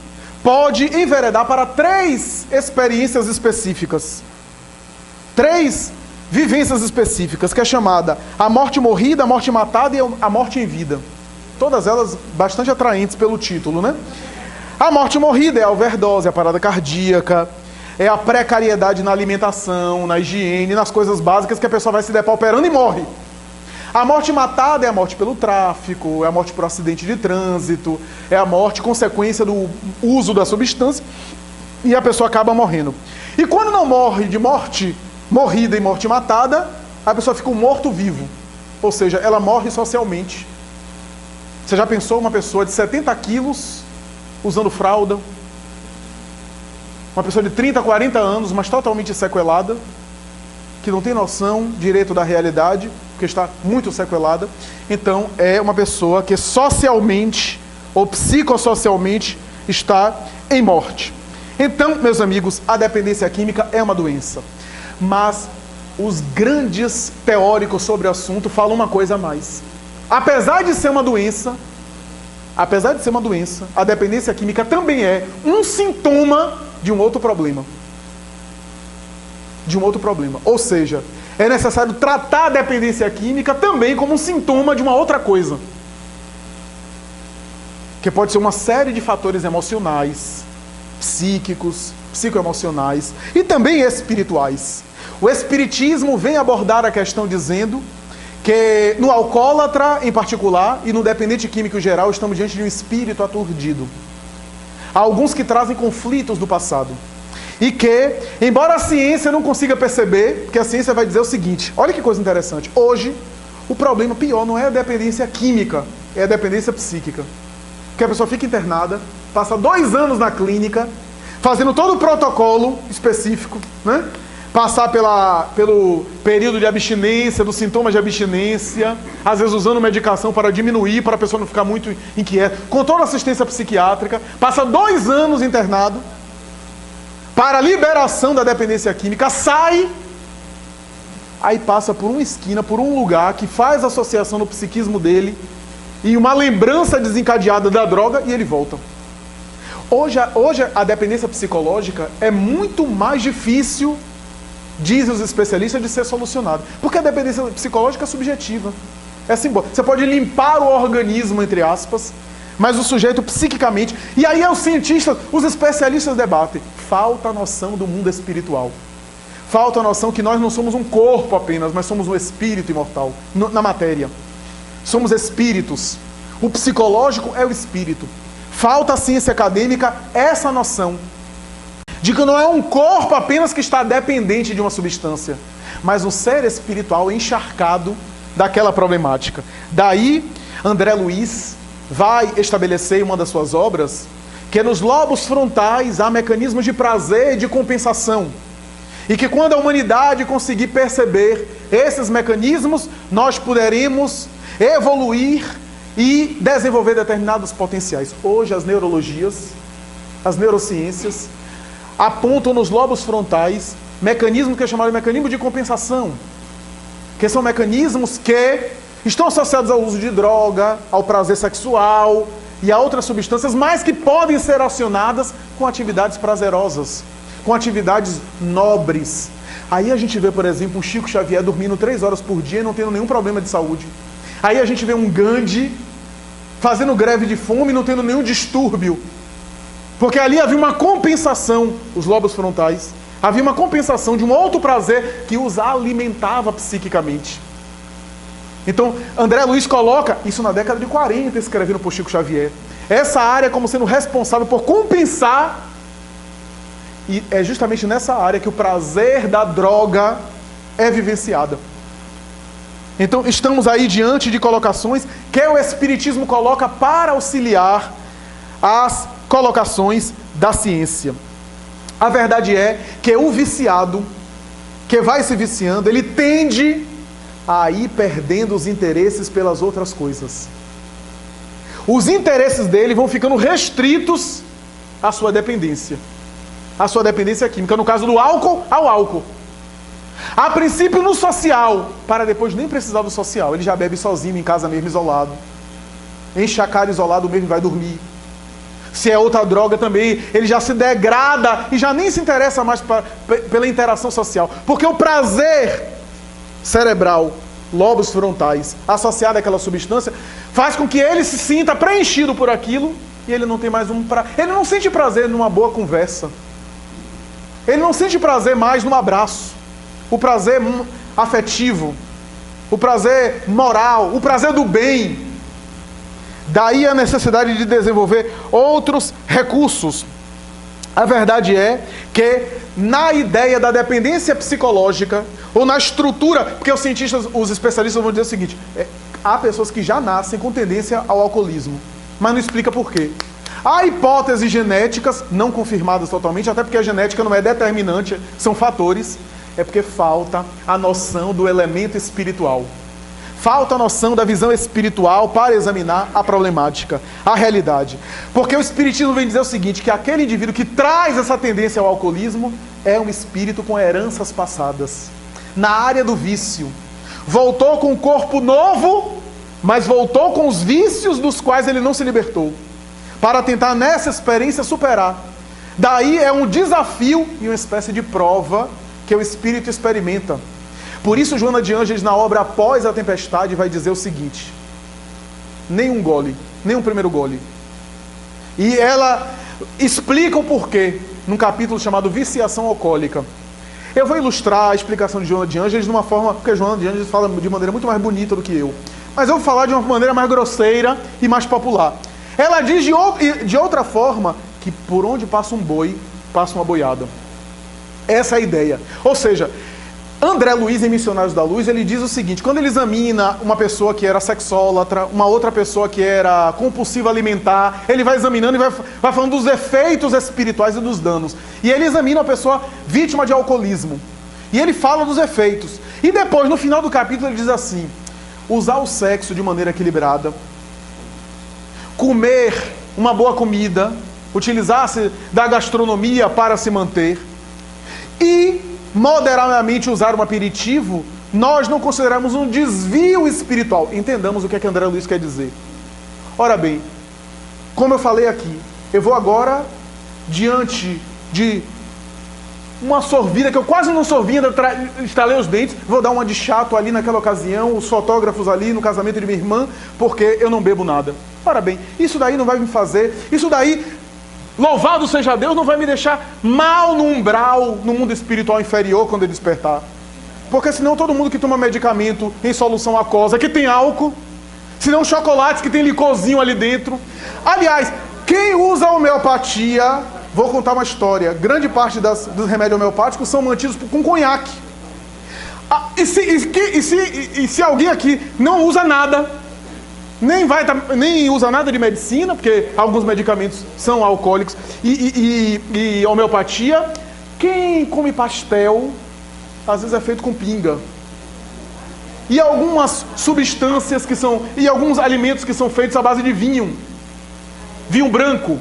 [SPEAKER 1] pode enveredar para 3 experiências específicas. 3 vivências específicas, que é chamada a morte morrida, a morte matada e a morte em vida. Todas elas bastante atraentes pelo título, né? A morte morrida é a overdose, a parada cardíaca, é a precariedade na alimentação, na higiene, nas coisas básicas que a pessoa vai se depauperando e morre. A morte matada é a morte pelo tráfico, é a morte por acidente de trânsito, é a morte consequência do uso da substância e a pessoa acaba morrendo. E quando não morre de morte morrida e morte matada, a pessoa fica um morto-vivo, ou seja, ela morre socialmente. Você já pensou uma pessoa de 70 quilos usando fralda? Uma pessoa de 30, 40 anos, mas totalmente sequelada, que não tem noção direito da realidade, porque está muito sequelada. Então é uma pessoa que socialmente ou psicossocialmente está em morte. Então, meus amigos, a dependência química é uma doença. Mas os grandes teóricos sobre o assunto falam uma coisa a mais. Apesar de ser uma doença, a dependência química também é um sintoma de um outro problema. Ou seja, é necessário tratar a dependência química também como um sintoma de uma outra coisa. Que pode ser uma série de fatores emocionais, psíquicos, psicoemocionais e também espirituais. O espiritismo vem abordar a questão dizendo que no alcoólatra em particular e no dependente químico em geral estamos diante de um espírito aturdido. Há alguns que trazem conflitos do passado. E que, embora a ciência não consiga perceber, porque a ciência vai dizer o seguinte, olha que coisa interessante, hoje o problema pior não é a dependência química, é a dependência psíquica. Porque a pessoa fica internada, passa 2 anos na clínica, fazendo todo o protocolo específico, né? Passar pelo período de abstinência, dos sintomas de abstinência, às vezes usando medicação para diminuir, para a pessoa não ficar muito inquieta, com toda a assistência psiquiátrica, passa 2 anos internado, para a liberação da dependência química, sai, aí passa por uma esquina, por um lugar que faz associação no psiquismo dele, e uma lembrança desencadeada da droga, e ele volta. Hoje a dependência psicológica é muito mais difícil, dizem os especialistas, de ser solucionado. Porque a dependência psicológica é subjetiva. É simbólica. Você pode limpar o organismo, entre aspas, mas o sujeito psiquicamente... E aí os cientistas, os especialistas debatem. Falta a noção do mundo espiritual. Falta a noção que nós não somos um corpo apenas, mas somos um espírito imortal, na matéria. Somos espíritos. O psicológico é o espírito. Falta a ciência acadêmica essa noção de que não é um corpo apenas que está dependente de uma substância, mas um ser espiritual encharcado daquela problemática. Daí, André Luiz vai estabelecer em uma das suas obras que nos lobos frontais há mecanismos de prazer e de compensação. E que quando a humanidade conseguir perceber esses mecanismos, nós poderemos evoluir e desenvolver determinados potenciais. Hoje as neurologias, as neurociências, apontam nos lobos frontais mecanismos que é chamado de mecanismo de compensação, que são mecanismos que estão associados ao uso de droga, ao prazer sexual e a outras substâncias, mas que podem ser acionadas com atividades prazerosas, com atividades nobres. Aí a gente vê, por exemplo, um Chico Xavier dormindo 3 horas por dia e não tendo nenhum problema de saúde. Aí a gente vê um Gandhi fazendo greve de fome e não tendo nenhum distúrbio. Porque ali havia uma compensação, os lobos frontais, havia uma compensação de um outro prazer que os alimentava psiquicamente. Então, André Luiz coloca isso na década de 40, escrevendo por Chico Xavier. Essa área como sendo responsável por compensar, e é justamente nessa área que o prazer da droga é vivenciada. Então, estamos aí diante de colocações que o Espiritismo coloca para auxiliar as colocações da ciência. A verdade é que o viciado, que vai se viciando, ele tende a ir perdendo os interesses pelas outras coisas. Os interesses dele vão ficando restritos à sua dependência química, no caso do álcool, ao álcool. A princípio no social, para depois nem precisar do social, ele já bebe sozinho em casa mesmo, isolado. Enche a cara isolado mesmo, vai dormir. Se é outra droga também, ele já se degrada e já nem se interessa mais pela interação social. Porque o prazer cerebral, lobos frontais, associado àquela substância, faz com que ele se sinta preenchido por aquilo e ele não tem mais ele não sente prazer numa boa conversa. Ele não sente prazer mais num abraço. O prazer afetivo, o prazer moral, o prazer do bem. Daí a necessidade de desenvolver outros recursos. A verdade é que na ideia da dependência psicológica, ou na estrutura, porque os cientistas, os especialistas vão dizer o seguinte, há pessoas que já nascem com tendência ao alcoolismo, mas não explica por quê. Há hipóteses genéticas, não confirmadas totalmente, até porque a genética não é determinante, são fatores, é porque falta a noção do elemento espiritual. Falta a noção da visão espiritual para examinar a problemática, a realidade. Porque o Espiritismo vem dizer o seguinte, que aquele indivíduo que traz essa tendência ao alcoolismo é um espírito com heranças passadas. Na área do vício. Voltou com um corpo novo, mas voltou com os vícios dos quais ele não se libertou. Para tentar nessa experiência superar. Daí é um desafio e uma espécie de prova que o espírito experimenta. Por isso, Joana de Ângeles, na obra Após a Tempestade, vai dizer o seguinte: nem um gole, nem um primeiro gole. E ela explica o porquê, num capítulo chamado Viciação Alcoólica. Eu vou ilustrar a explicação de Joana de Ângeles de uma forma, porque Joana de Ângeles fala de maneira muito mais bonita do que eu. Mas eu vou falar de uma maneira mais grosseira e mais popular. Ela diz de outra forma que por onde passa um boi, passa uma boiada. Essa é a ideia. Ou seja, André Luiz, em Missionários da Luz, ele diz o seguinte: quando ele examina uma pessoa que era sexólatra, uma outra pessoa que era compulsiva alimentar, ele vai examinando e vai falando dos efeitos espirituais e dos danos. E ele examina uma pessoa vítima de alcoolismo. E ele fala dos efeitos. E depois, no final do capítulo, ele diz assim: usar o sexo de maneira equilibrada, comer uma boa comida, utilizar-se da gastronomia para se manter e moderadamente usar um aperitivo, nós não consideramos um desvio espiritual. Entendamos o que é que André Luiz quer dizer. Ora bem, como eu falei aqui, eu vou agora diante de uma sorvida que eu quase não sorvi, ainda estalei os dentes, vou dar uma de chato ali naquela ocasião, os fotógrafos ali no casamento de minha irmã, porque eu não bebo nada. Ora bem, isso daí não vai me fazer, isso daí, louvado seja Deus, não vai me deixar mal no umbral, no mundo espiritual inferior quando eu despertar. Porque senão todo mundo que toma medicamento em solução aquosa, que tem álcool, senão chocolates que tem licorzinho ali dentro. Aliás, quem usa homeopatia, vou contar uma história, grande parte dos remédios homeopáticos são mantidos com conhaque. E se alguém aqui não usa nada, nem usa nada de medicina, porque alguns medicamentos são alcoólicos, e homeopatia, quem come pastel, às vezes é feito com pinga. E algumas substâncias e alguns alimentos que são feitos à base de vinho branco.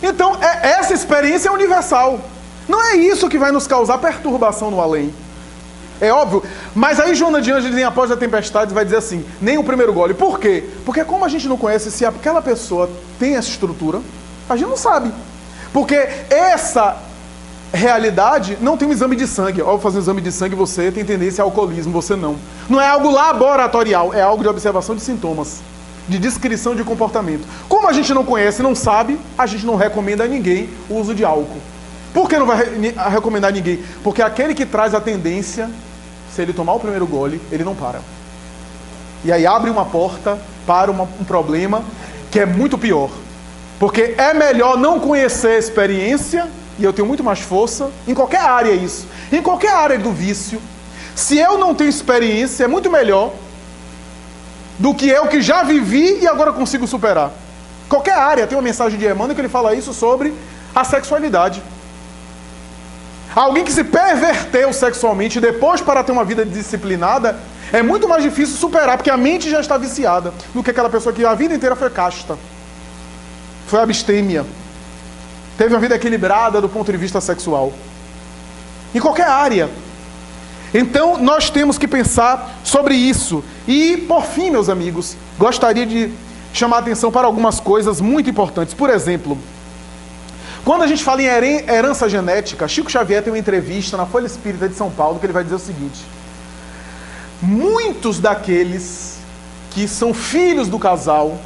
[SPEAKER 1] Então, essa experiência é universal. Não é isso que vai nos causar perturbação no além. É óbvio, mas aí Joana de Ângeles, em Após a Tempestade, vai dizer assim: nem o primeiro gole. Por quê? Porque como a gente não conhece se aquela pessoa tem essa estrutura, a gente não sabe. Porque essa realidade não tem um exame de sangue. Ao fazer um exame de sangue, você tem tendência ao alcoolismo, você não. Não é algo laboratorial, é algo de observação de sintomas, de descrição de comportamento. Como a gente não conhece, não sabe, a gente não recomenda a ninguém o uso de álcool. Por que não vai recomendar a ninguém? Porque aquele que traz a tendência, se ele tomar o primeiro gole, ele não para. E aí abre uma porta para um problema que é muito pior. Porque é melhor não conhecer a experiência, e eu tenho muito mais força, em qualquer área isso. Em qualquer área do vício, se eu não tenho experiência, é muito melhor do que eu que já vivi e agora consigo superar. Qualquer área, tem uma mensagem de Emmanuel que ele fala isso sobre a sexualidade. Alguém que se perverteu sexualmente depois para ter uma vida disciplinada, é muito mais difícil superar, porque a mente já está viciada, do que aquela pessoa que a vida inteira foi casta, foi abstêmia, teve uma vida equilibrada do ponto de vista sexual. Em qualquer área. Então, nós temos que pensar sobre isso. E, por fim, meus amigos, gostaria de chamar a atenção para algumas coisas muito importantes. Por exemplo, quando a gente fala em herança genética, Chico Xavier tem uma entrevista na Folha Espírita de São Paulo que ele vai dizer o seguinte: muitos daqueles que são filhos do casal,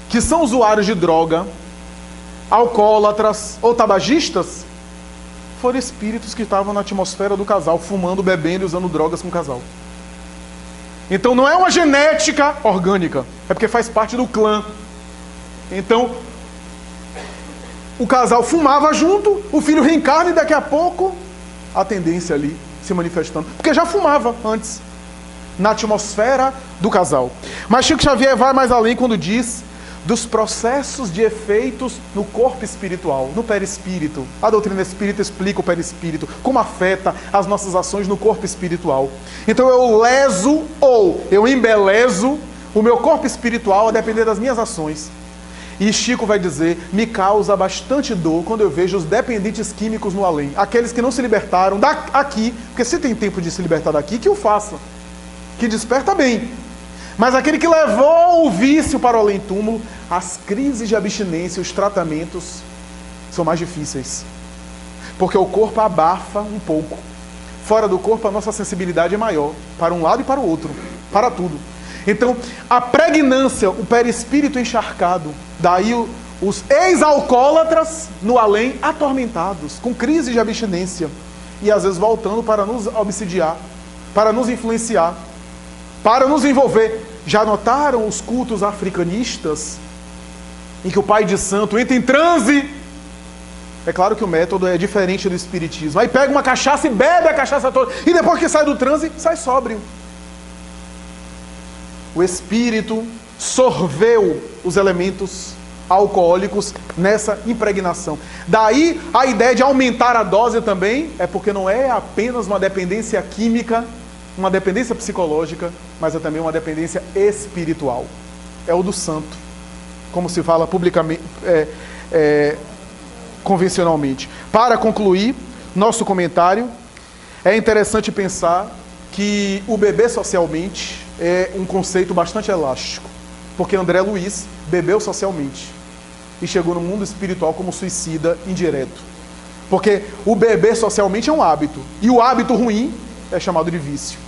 [SPEAKER 1] que são usuários de droga, alcoólatras ou tabagistas, foram espíritos que estavam na atmosfera do casal, fumando, bebendo e usando drogas com o casal. Então não é uma genética orgânica, é porque faz parte do clã. Então, o casal fumava junto, o filho reencarna e daqui a pouco a tendência ali se manifestando. Porque já fumava antes, na atmosfera do casal. Mas Chico Xavier vai mais além quando diz dos processos de efeitos no corpo espiritual, no perispírito. A doutrina espírita explica o perispírito, como afeta as nossas ações no corpo espiritual. Então eu leso ou eu embelezo o meu corpo espiritual a depender das minhas ações. E Chico vai dizer: me causa bastante dor quando eu vejo os dependentes químicos no além. Aqueles que não se libertaram daqui, porque se tem tempo de se libertar daqui, que o faça. Que desperta bem. Mas aquele que levou o vício para o além-túmulo, as crises de abstinência, os tratamentos são mais difíceis. Porque o corpo abafa um pouco. Fora do corpo a nossa sensibilidade é maior, para um lado e para o outro, para tudo. Então, a pregnância, o perispírito encharcado, daí os ex-alcoólatras no além atormentados, com crise de abstinência, e às vezes voltando para nos obsidiar, para nos influenciar, para nos envolver. Já notaram os cultos africanistas, em que o pai de santo entra em transe? É claro que o método é diferente do espiritismo. Aí pega uma cachaça e bebe a cachaça toda. E depois que sai do transe, sai sóbrio. O espírito sorveu os elementos alcoólicos nessa impregnação. Daí a ideia de aumentar a dose também é porque não é apenas uma dependência química, uma dependência psicológica, mas é também uma dependência espiritual. É o do santo, como se fala publicamente, convencionalmente. Para concluir nosso comentário, é interessante pensar que o beber socialmente é um conceito bastante elástico, porque André Luiz bebeu socialmente e chegou no mundo espiritual como suicida indireto. Porque o beber socialmente é um hábito, e o hábito ruim é chamado de vício.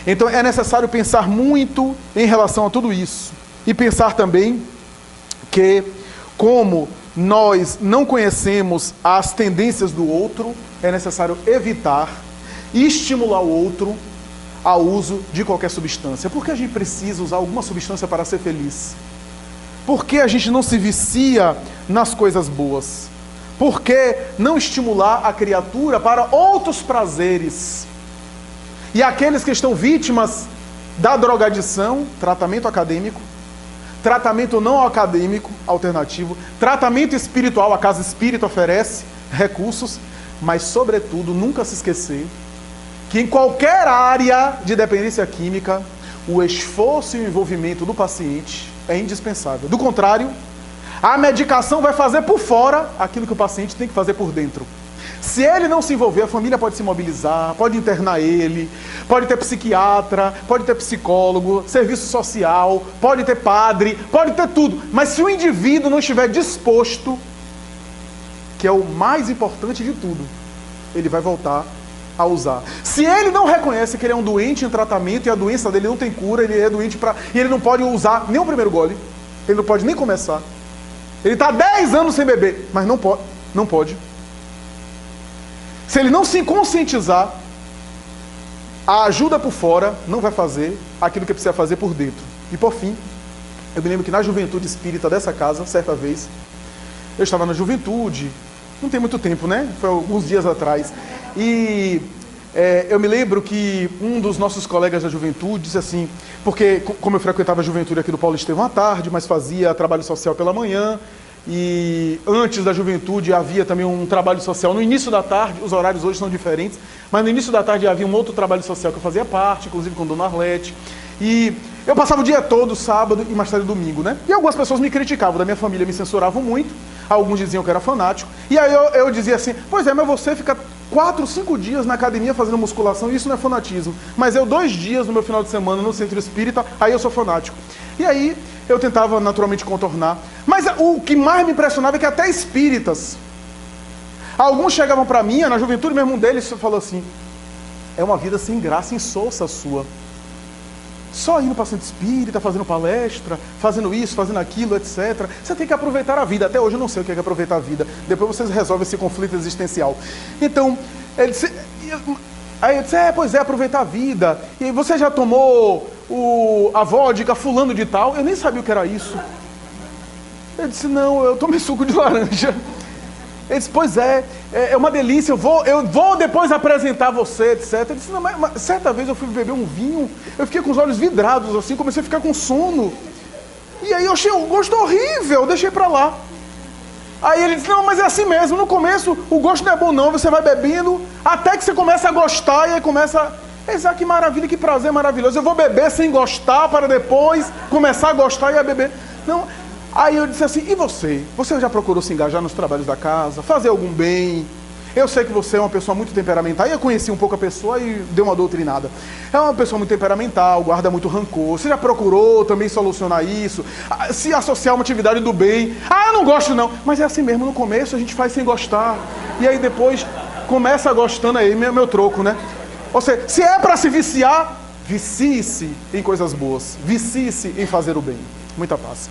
[SPEAKER 1] Então é necessário pensar muito em relação a tudo isso, e pensar também que, como nós não conhecemos as tendências do outro, é necessário evitar e estimular o outro ao uso de qualquer substância. Por que a gente precisa usar alguma substância para ser feliz? Por que a gente não se vicia nas coisas boas? Por que não estimular a criatura para outros prazeres? E aqueles que estão vítimas da drogadição, tratamento acadêmico, tratamento não acadêmico, alternativo, tratamento espiritual, a Casa Espírita oferece recursos, mas, sobretudo, nunca se esquecer que em qualquer área de dependência química, o esforço e o envolvimento do paciente é indispensável. Do contrário, a medicação vai fazer por fora aquilo que o paciente tem que fazer por dentro. Se ele não se envolver, a família pode se mobilizar, pode internar ele, pode ter psiquiatra, pode ter psicólogo, serviço social, pode ter padre, pode ter tudo. Mas se o indivíduo não estiver disposto, que é o mais importante de tudo, ele vai voltar a usar. Se ele não reconhece que ele é um doente em tratamento e a doença dele não tem cura, ele é doente e ele não pode usar nem o primeiro gole, ele não pode nem começar. Ele está 10 anos sem beber, mas não pode. Se ele não se conscientizar, a ajuda por fora não vai fazer aquilo que precisa fazer por dentro. E por fim, eu me lembro que na juventude espírita dessa casa, certa vez, eu estava na juventude, não tem muito tempo, né? Foi alguns dias atrás. E eu me lembro que um dos nossos colegas da juventude disse assim, porque como eu frequentava a juventude aqui do Paulo Estevão à tarde, mas fazia trabalho social pela manhã, e antes da juventude havia também um trabalho social no início da tarde, os horários hoje são diferentes, mas no início da tarde havia um outro trabalho social que eu fazia parte, inclusive com a Dona Arlete, e eu passava o dia todo, sábado e mais tarde domingo, né? E algumas pessoas me criticavam, da minha família me censuravam muito, alguns diziam que eu era fanático, e aí eu dizia assim, pois é, mas você fica 4, 5 dias na academia fazendo musculação, isso não é fanatismo, mas eu 2 dias no meu final de semana no centro espírita, aí eu sou fanático. E aí eu tentava naturalmente contornar, mas o que mais me impressionava é que até espíritas, alguns chegavam para mim, na juventude mesmo, um deles falou assim, é uma vida sem graça, insossa a sua. Só indo para centro espírita, fazendo palestra, fazendo isso, fazendo aquilo, etc. Você tem que aproveitar a vida. Até hoje eu não sei o que é aproveitar a vida. Depois vocês resolvem esse conflito existencial. Então, ele disse, aí eu disse, pois é, aproveitar a vida. E você já tomou a vodka fulano de tal? Eu nem sabia o que era isso. Ele disse, não, eu tomei suco de laranja. Ele disse, pois é uma delícia, eu vou depois apresentar você, etc. Ele disse, não, mas certa vez eu fui beber um vinho, eu fiquei com os olhos vidrados assim, comecei a ficar com sono. E aí eu achei um gosto horrível, deixei pra lá. Aí ele disse, não, mas é assim mesmo, no começo o gosto não é bom não, você vai bebendo, até que você começa a gostar e aí começa... que maravilha, que prazer maravilhoso, eu vou beber sem gostar para depois começar a gostar e a beber. Não... Aí eu disse assim, e você? Você já procurou se engajar nos trabalhos da casa? Fazer algum bem? Eu sei que você é uma pessoa muito temperamental. Aí eu conheci um pouco a pessoa e dei uma doutrinada. É uma pessoa muito temperamental, guarda muito rancor. Você já procurou também solucionar isso? Se associar a uma atividade do bem? Eu não gosto não. Mas é assim mesmo, no começo a gente faz sem gostar. E aí depois começa gostando aí, meu troco, né? Ou seja, se é para se viciar, vicie-se em coisas boas. Vicie-se em fazer o bem. Muita paz.